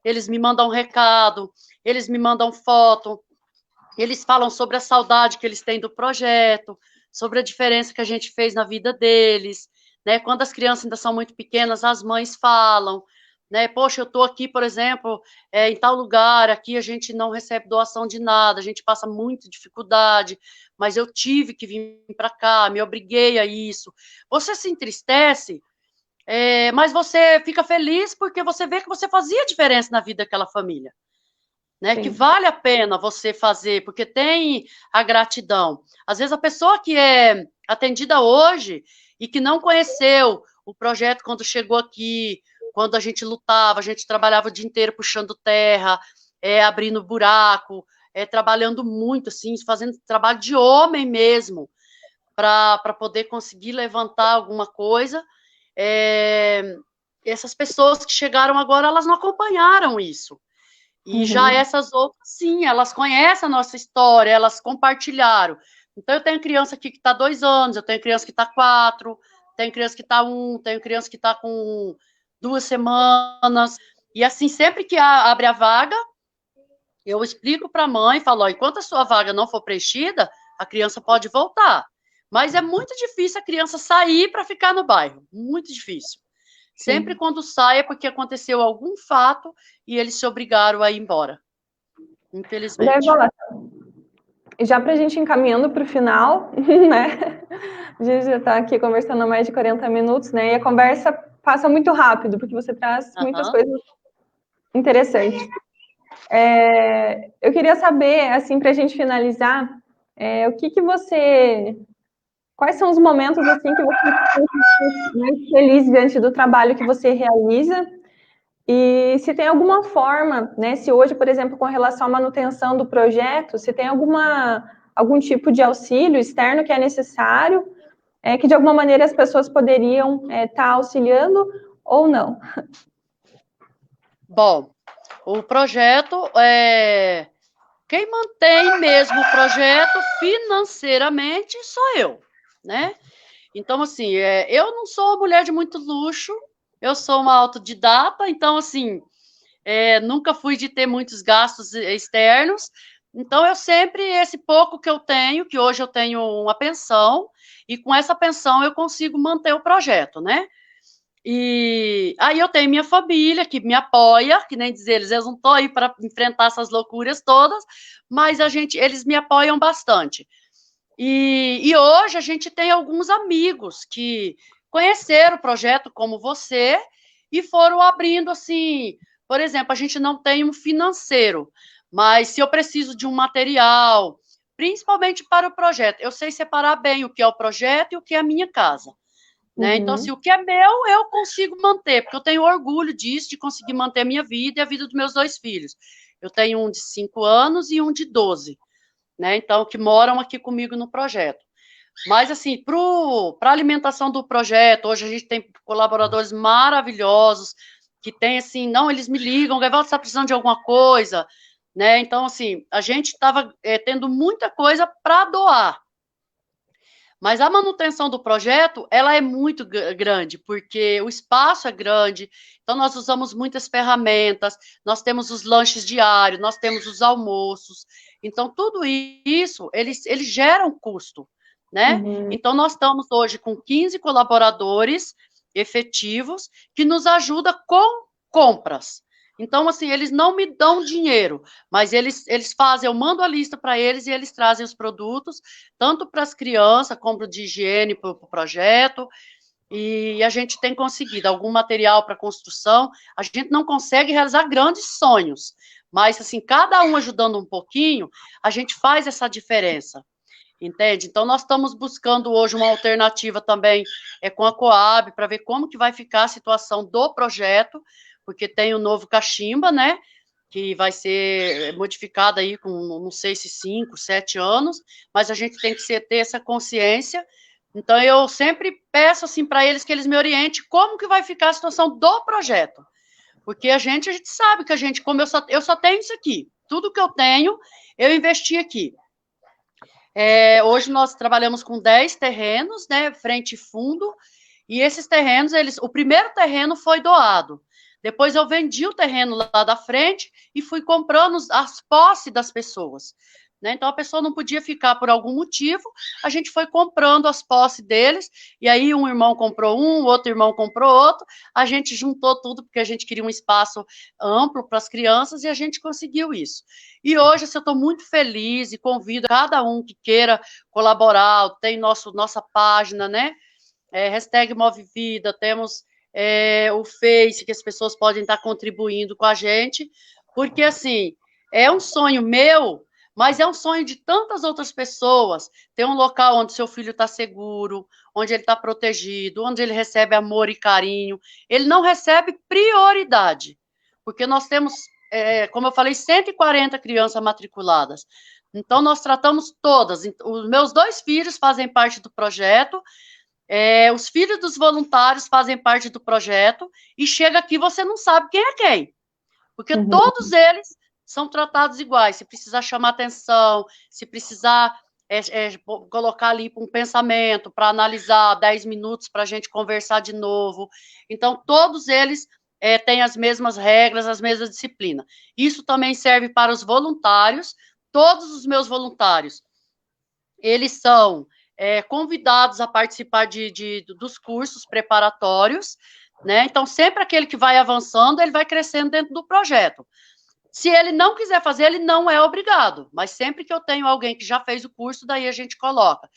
eles me mandam recado, eles me mandam foto, eles falam sobre a saudade que eles têm do projeto, sobre a diferença que a gente fez na vida deles, né? Quando as crianças ainda são muito pequenas, as mães falam, né? Poxa, eu estou aqui, por exemplo, em tal lugar, aqui a gente não recebe doação de nada, a gente passa muita dificuldade, mas eu tive que vir para cá, me obriguei a isso. Você se entristece, mas você fica feliz porque você vê que você fazia diferença na vida daquela família. Né, que vale a pena você fazer, porque tem a gratidão. Às vezes a pessoa que é atendida hoje e que não conheceu o projeto quando chegou aqui, quando a gente lutava, a gente trabalhava o dia inteiro puxando terra, abrindo buraco, trabalhando muito, assim, fazendo trabalho de homem mesmo, para poder conseguir levantar alguma coisa. Essas pessoas que chegaram agora, elas não acompanharam isso. E já essas outras, sim, elas conhecem a nossa história, elas compartilharam. Então, eu tenho criança aqui que está 2 anos, eu tenho criança que está 4, tenho criança que está 1, tenho criança que está com 2 semanas. E assim, sempre que abre a vaga, eu explico para a mãe, falo, ó, enquanto a sua vaga não for preenchida, a criança pode voltar. Mas é muito difícil a criança sair para ficar no bairro, muito difícil. Sempre quando sai é porque aconteceu algum fato e eles se obrigaram a ir embora. Infelizmente. Já para a gente encaminhando para o final, né? A gente já está aqui conversando há mais de 40 minutos, né? E a conversa passa muito rápido, porque você traz muitas coisas interessantes. Eu queria saber, assim, para a gente finalizar, o que você... Quais são os momentos, assim, que você se sente mais feliz diante do trabalho que você realiza? E se tem alguma forma, né, se hoje, por exemplo, com relação à manutenção do projeto, se tem algum tipo de auxílio externo que é necessário, que de alguma maneira as pessoas poderiam estar auxiliando ou não? Bom, o projeto, quem mantém mesmo o projeto financeiramente sou eu, né? Então, assim, eu não sou mulher de muito luxo, eu sou uma autodidata, então, assim, nunca fui de ter muitos gastos externos, Então, eu sempre, esse pouco que eu tenho, que hoje eu tenho uma pensão, e com essa pensão eu consigo manter o projeto, né? E aí eu tenho minha família que me apoia, que nem dizer, eles não estão aí para enfrentar essas loucuras todas, mas eles me apoiam bastante. E hoje a gente tem alguns amigos que conheceram o projeto como você e foram abrindo assim, por exemplo, a gente não tem um financeiro, mas se eu preciso de um material, principalmente para o projeto, eu sei separar bem o que é o projeto e o que é a minha casa. Né? Então, assim, Uhum. o que é meu, eu consigo manter, porque eu tenho orgulho disso, de conseguir manter a minha vida e a vida dos meus 2 filhos. Eu tenho um de 5 anos e um de 12, né? Então, que moram aqui comigo no projeto. Mas, assim, para a alimentação do projeto, hoje a gente tem colaboradores maravilhosos, que tem, assim, não, eles me ligam, Gaivota, você está precisando de alguma coisa, né? Então, assim, a gente estava tendo muita coisa para doar. Mas a manutenção do projeto, ela é muito grande, porque o espaço é grande, então nós usamos muitas ferramentas, nós temos os lanches diários, nós temos os almoços, então tudo isso, eles geram custo, né? Uhum. Então nós estamos hoje com 15 colaboradores efetivos que nos ajudam com compras. Então, assim, eles não me dão dinheiro, mas eles fazem, eu mando a lista para eles e eles trazem os produtos, tanto para as crianças, como de higiene para o projeto, e a gente tem conseguido algum material para construção. A gente não consegue realizar grandes sonhos, mas, assim, cada um ajudando um pouquinho, a gente faz essa diferença. Entende? Então, nós estamos buscando hoje uma alternativa também com a Coab, para ver como que vai ficar a situação do projeto, porque tem o novo Cachimba, né? Que vai ser modificado aí com, não sei se 5, 7 anos, mas a gente tem que ter essa consciência. Então, eu sempre peço assim para eles que eles me orientem como que vai ficar a situação do projeto. Porque a gente sabe que a gente, como eu só tenho isso aqui, tudo que eu tenho, eu investi aqui. Hoje nós trabalhamos com 10 terrenos, né, frente e fundo, e esses terrenos, o primeiro terreno foi doado. Depois eu vendi o terreno lá da frente e fui comprando as posses das pessoas. Né? Então a pessoa não podia ficar por algum motivo, a gente foi comprando as posses deles, e aí um irmão comprou um, outro irmão comprou outro, a gente juntou tudo porque a gente queria um espaço amplo para as crianças e a gente conseguiu isso. E hoje assim, eu estou muito feliz e convido cada um que queira colaborar, tem nossa página, né? Hashtag Move Vida, temos o Face, que as pessoas podem estar contribuindo com a gente, porque, assim, é um sonho meu, mas é um sonho de tantas outras pessoas, ter um local onde seu filho está seguro, onde ele está protegido, onde ele recebe amor e carinho, ele não recebe prioridade, porque nós temos, como eu falei, 140 crianças matriculadas, então nós tratamos todas, os meus 2 filhos fazem parte do projeto, os filhos dos voluntários fazem parte do projeto e chega aqui você não sabe quem é quem, porque Uhum. todos eles são tratados iguais. Se precisar chamar atenção, se precisar colocar ali um pensamento para analisar 10 minutos para a gente conversar de novo. Então, todos eles têm as mesmas regras, as mesmas disciplinas. Isso também serve para os voluntários. Todos os meus voluntários, eles são convidados a participar dos cursos preparatórios, né? Então, sempre aquele que vai avançando, ele vai crescendo dentro do projeto. Se ele não quiser fazer, ele não é obrigado, mas sempre que eu tenho alguém que já fez o curso, daí a gente coloca.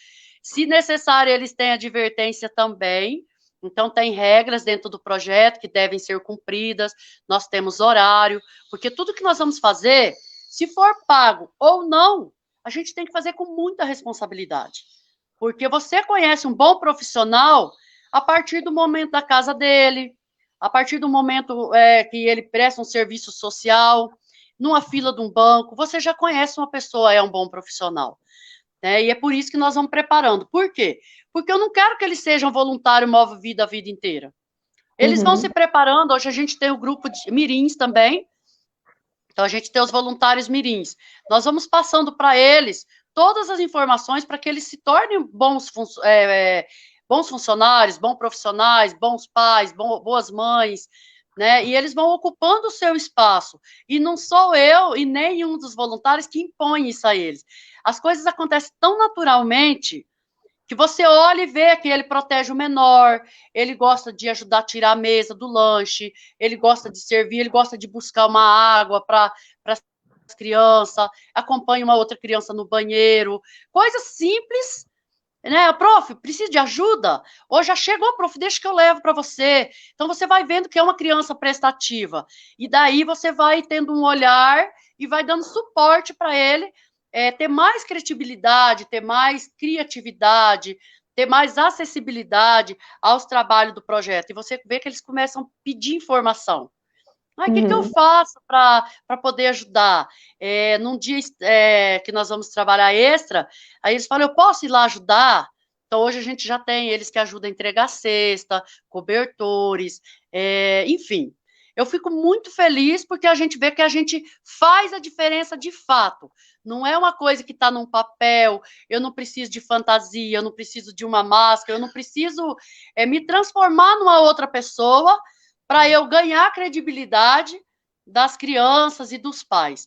Se necessário, eles têm advertência também, então tem regras dentro do projeto que devem ser cumpridas, nós temos horário, porque tudo que nós vamos fazer, se for pago ou não, a gente tem que fazer com muita responsabilidade. Porque você conhece um bom profissional a partir do momento da casa dele, a partir do momento que ele presta um serviço social, numa fila de um banco, você já conhece uma pessoa, é um bom profissional. Né? E é por isso que nós vamos preparando. Por quê? Porque eu não quero que eles sejam voluntário Move Vida a vida inteira. Eles vão se Uhum. preparando, hoje a gente tem o grupo de mirins também, então a gente tem os voluntários mirins. Nós vamos passando para eles todas as informações para que eles se tornem bons funcionários, bons profissionais, bons pais, boas mães, né? E eles vão ocupando o seu espaço. E não sou eu e nenhum dos voluntários que impõe isso a eles. As coisas acontecem tão naturalmente que você olha e vê que ele protege o menor, ele gosta de ajudar a tirar a mesa do lanche, ele gosta de servir, ele gosta de buscar uma água para as crianças, acompanha uma outra criança no banheiro, coisas simples, né? Prof, precisa de ajuda? Ou já chegou, prof, deixa que eu levo para você. Então você vai vendo que é uma criança prestativa. E daí você vai tendo um olhar e vai dando suporte para ele ter mais credibilidade, ter mais criatividade, ter mais acessibilidade aos trabalhos do projeto. E você vê que eles começam a pedir informação. O que eu faço para poder ajudar? Num dia que nós vamos trabalhar extra, aí eles falam, eu posso ir lá ajudar? Então, hoje a gente já tem eles que ajudam a entregar cesta, cobertores, enfim. Eu fico muito feliz porque a gente vê que a gente faz a diferença de fato. Não é uma coisa que está num papel, eu não preciso de fantasia, eu não preciso de uma máscara, eu não preciso me transformar numa outra pessoa para eu ganhar a credibilidade das crianças e dos pais.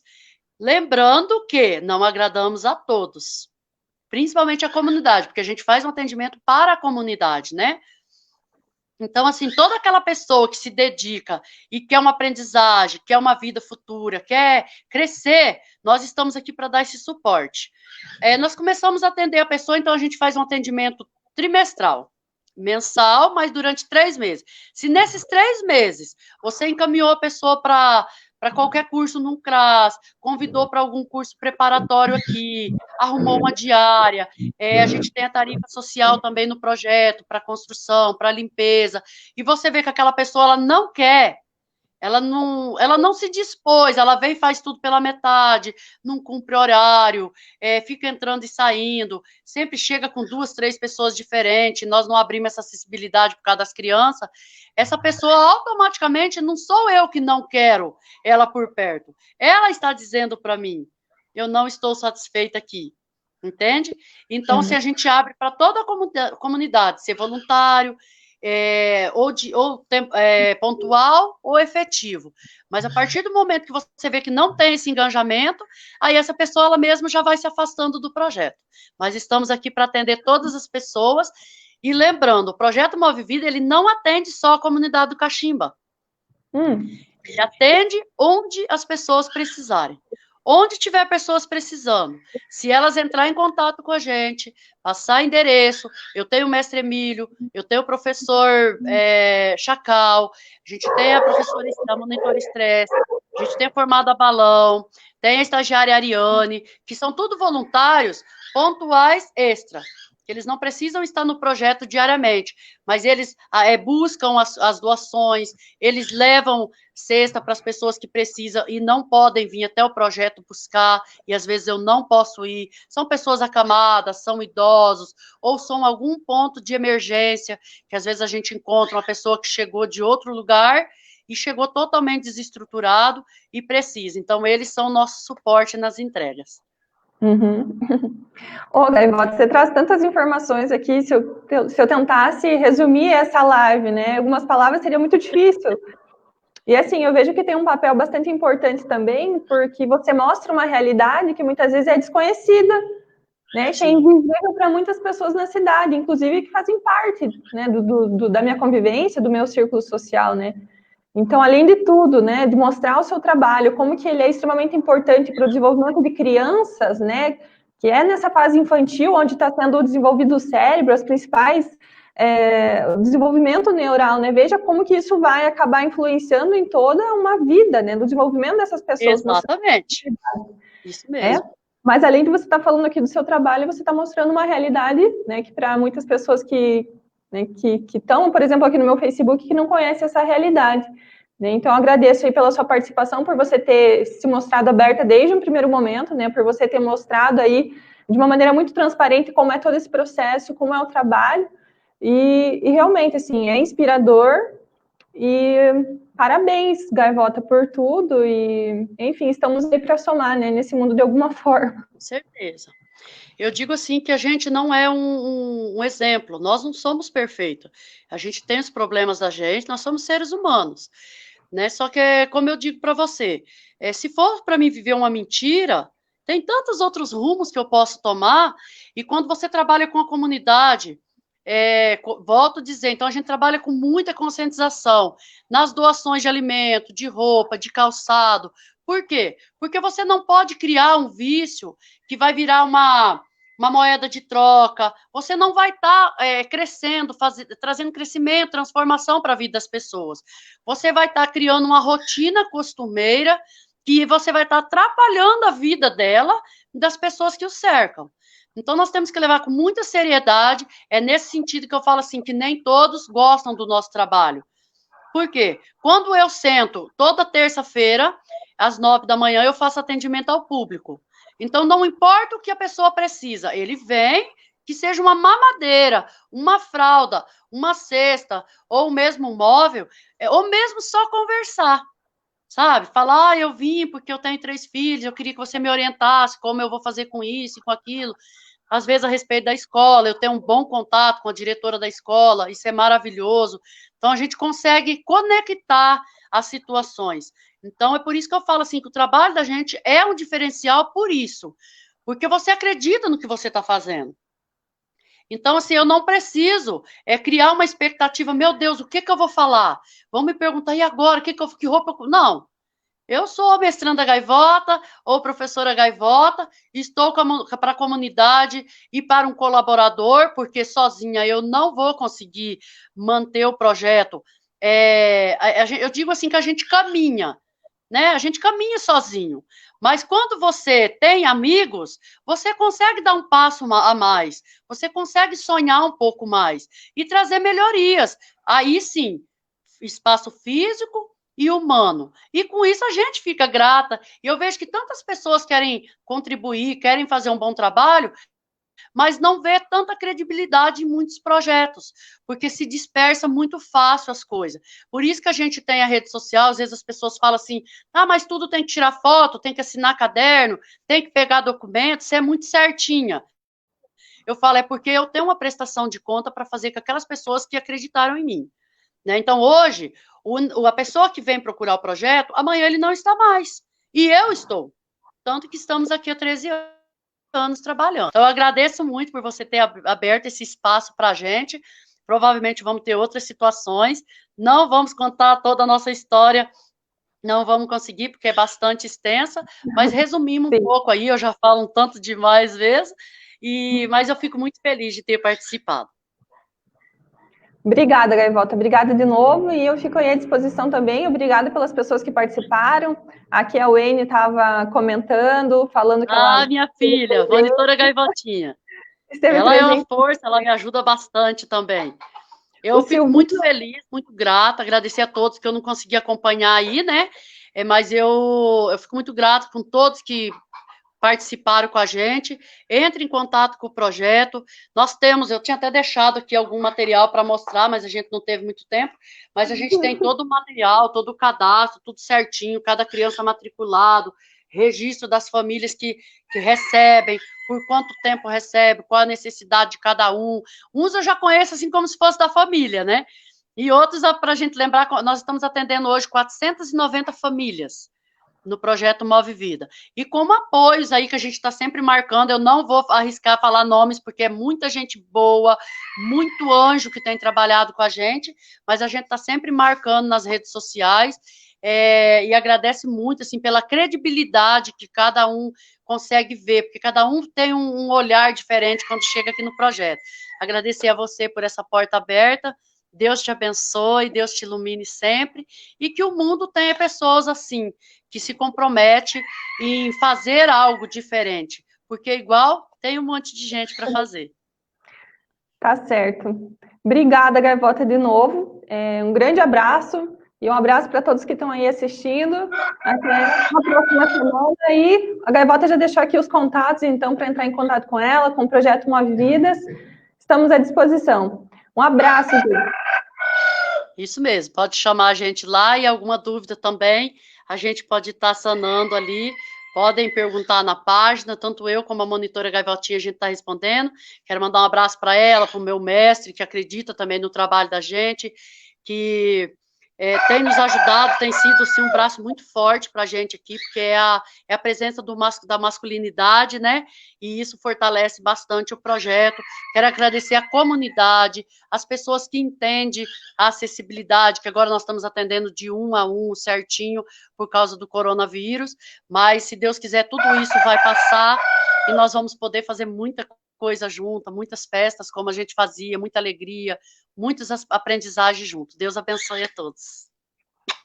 Lembrando que não agradamos a todos, principalmente a comunidade, porque a gente faz um atendimento para a comunidade, né? Então, assim, toda aquela pessoa que se dedica e quer uma aprendizagem, quer uma vida futura, quer crescer, nós estamos aqui para dar esse suporte. Nós começamos a atender a pessoa, então a gente faz um atendimento trimestral, mensal, mas durante 3 meses. Se nesses 3 meses você encaminhou a pessoa para qualquer curso no CRAS, convidou para algum curso preparatório aqui, arrumou uma diária, a gente tem a tarifa social também no projeto, para construção, para limpeza, e você vê que aquela pessoa ela não quer, ela não se dispôs, ela vem e faz tudo pela metade, não cumpre horário, fica entrando e saindo, sempre chega com 2, 3 pessoas diferentes, nós não abrimos essa acessibilidade por causa das crianças, essa pessoa automaticamente não sou eu que não quero ela por perto, ela está dizendo para mim, eu não estou satisfeita aqui, entende? Então, se a gente abre para toda a comunidade, ser voluntário, pontual ou efetivo. Mas a partir do momento que você vê que não tem esse engajamento, aí essa pessoa ela mesma já vai se afastando do projeto. Mas estamos aqui para atender todas as pessoas. E lembrando, o projeto Move Vida, ele não atende só a comunidade do Caximba. Ele atende onde as pessoas precisarem. Onde tiver pessoas precisando, se elas entrarem em contato com a gente, passar endereço, eu tenho o mestre Emílio, eu tenho o professor Chacal, a gente tem a professora da Monitor Estresse, a gente tem a formada Balão, tem a estagiária Ariane, que são tudo voluntários pontuais extra. Eles não precisam estar no projeto diariamente, mas eles buscam as doações, eles levam cesta para as pessoas que precisam e não podem vir até o projeto buscar, e às vezes eu não posso ir. São pessoas acamadas, são idosos, ou são algum ponto de emergência, que às vezes a gente encontra uma pessoa que chegou de outro lugar e chegou totalmente desestruturado e precisa. Então, eles são o nosso suporte nas entregas. Gaivota, você traz tantas informações aqui, se eu tentasse resumir essa live, né, algumas palavras seria muito difícil. E assim, eu vejo que tem um papel bastante importante também, porque você mostra uma realidade que muitas vezes é desconhecida, né, que é invisível para muitas pessoas na cidade, inclusive que fazem parte, né, da minha convivência, do meu círculo social, né. Então, além de tudo, né, de mostrar o seu trabalho, como que ele é extremamente importante para o desenvolvimento de crianças, né, que é nessa fase infantil, onde está sendo desenvolvido o cérebro, as principais, o desenvolvimento neural, né, veja como que isso vai acabar influenciando em toda uma vida, né, no desenvolvimento dessas pessoas. Exatamente, isso mesmo. Mas além de você estar falando aqui do seu trabalho, você está mostrando uma realidade, né, que para muitas pessoas que estão, por exemplo, aqui no meu Facebook, que não conhecem essa realidade. Né? Então, eu agradeço aí pela sua participação, por você ter se mostrado aberta desde o primeiro momento, né, por você ter mostrado aí de uma maneira muito transparente como é todo esse processo, como é o trabalho, e realmente, assim, é inspirador, e parabéns, Gaivota, por tudo, e, enfim, estamos aí para somar, né, nesse mundo de alguma forma. Com certeza. Eu digo assim que a gente não é um exemplo, nós não somos perfeitos. A gente tem os problemas da gente, nós somos seres humanos. né? Só que, como eu digo para você, se for para mim viver uma mentira, tem tantos outros rumos que eu posso tomar, e quando você trabalha com a comunidade, volto a dizer, então a gente trabalha com muita conscientização nas doações de alimento, de roupa, de calçado. Por quê? Porque você não pode criar um vício que vai virar uma moeda de troca, você não vai estar crescendo, trazendo crescimento, transformação para a vida das pessoas. Você vai estar criando uma rotina costumeira que você vai estar atrapalhando a vida dela e das pessoas que o cercam. Então, nós temos que levar com muita seriedade, é nesse sentido que eu falo assim, que nem todos gostam do nosso trabalho. Por quê? Quando eu sento toda terça-feira, às 9 da manhã, eu faço atendimento ao público. Então, não importa o que a pessoa precisa, ele vem, que seja uma mamadeira, uma fralda, uma cesta, ou mesmo um móvel, ou mesmo só conversar, sabe? Falar, eu vim porque eu tenho 3 filhos, eu queria que você me orientasse como eu vou fazer com isso e com aquilo. Às vezes, a respeito da escola, eu tenho um bom contato com a diretora da escola, isso é maravilhoso. Então, a gente consegue conectar as situações. Então, é por isso que eu falo assim, que o trabalho da gente é um diferencial por isso, porque você acredita no que você está fazendo. Então, assim, eu não preciso criar uma expectativa, meu Deus, o que que eu vou falar? Vão me perguntar, e agora, que roupa eu... Não, eu sou mestranda gaivota ou professora gaivota, estou para a comunidade e para um colaborador, porque sozinha eu não vou conseguir manter o projeto. Eu digo assim que a gente caminha, né? A gente caminha sozinho. Mas quando você tem amigos, você consegue dar um passo a mais, você consegue sonhar um pouco mais e trazer melhorias. Aí sim, espaço físico e humano. E com isso a gente fica grata. E eu vejo que tantas pessoas querem contribuir, querem fazer um bom trabalho, mas não vê tanta credibilidade em muitos projetos, porque se dispersa muito fácil as coisas. Por isso que a gente tem a rede social, às vezes as pessoas falam assim, ah, mas tudo tem que tirar foto, tem que assinar caderno, tem que pegar documento, você é muito certinha. Eu falo, é porque eu tenho uma prestação de conta para fazer com aquelas pessoas que acreditaram em mim. Né? Então, hoje, a pessoa que vem procurar o projeto, amanhã ele não está mais. E eu estou. Tanto que estamos aqui há 13 anos trabalhando. Então, eu agradeço muito por você ter aberto esse espaço para a gente. Provavelmente vamos ter outras situações. Não vamos contar toda a nossa história, não vamos conseguir, porque é bastante extensa, mas resumimos um pouco aí, eu já falo um tanto demais vezes, mas eu fico muito feliz de ter participado. Obrigada, Gaivota. Obrigada de novo. E eu fico aí à disposição também. Obrigada pelas pessoas que participaram. Aqui a Wayne estava comentando, falando que ela... minha filha, monitora Gaivotinha. Ela é uma força, ela me ajuda bastante também. Eu fico muito feliz, muito grata, agradecer a todos que eu não consegui acompanhar aí, né? Mas eu fico muito grata com todos que participaram com a gente, entre em contato com o projeto. Nós temos, eu tinha até deixado aqui algum material para mostrar, mas a gente não teve muito tempo, mas a gente tem todo o material, todo o cadastro, tudo certinho, cada criança matriculado, registro das famílias que recebem, por quanto tempo recebe, qual a necessidade de cada um. Uns eu já conheço assim como se fosse da família, né? E outros, para a gente lembrar, nós estamos atendendo hoje 490 famílias no projeto Move Vida. E como apoios aí que a gente está sempre marcando, eu não vou arriscar falar nomes, porque é muita gente boa, muito anjo que tem trabalhado com a gente, mas a gente está sempre marcando nas redes sociais, e agradece muito, assim, pela credibilidade que cada um consegue ver, porque cada um tem um olhar diferente quando chega aqui no projeto. Agradecer a você por essa porta aberta, Deus te abençoe, Deus te ilumine sempre, e que o mundo tenha pessoas assim, que se compromete em fazer algo diferente, porque igual tem um monte de gente para fazer. Tá certo. Obrigada, Gaivota, de novo. Um grande abraço e um abraço para todos que estão aí assistindo. Até uma próxima semana. E a Gaivota já deixou aqui os contatos, então, para entrar em contato com ela, com o Projeto Move Vidas. Estamos à disposição. Um abraço, gente. Isso mesmo, pode chamar a gente lá e alguma dúvida também, a gente pode estar sanando ali, podem perguntar na página, tanto eu como a monitora Gaivotinha a gente está respondendo. Quero mandar um abraço para ela, para o meu mestre, que acredita também no trabalho da gente, que tem nos ajudado, tem sido assim, um braço muito forte para a gente aqui, porque é a presença da masculinidade, né? E isso fortalece bastante o projeto. Quero agradecer a comunidade, as pessoas que entendem a acessibilidade, que agora nós estamos atendendo de 1 a 1 certinho por causa do coronavírus, mas se Deus quiser, tudo isso vai passar e nós vamos poder fazer muita coisa junta, muitas festas como a gente fazia, muita alegria, muitas aprendizagens juntos. Deus abençoe a todos.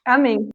Amém.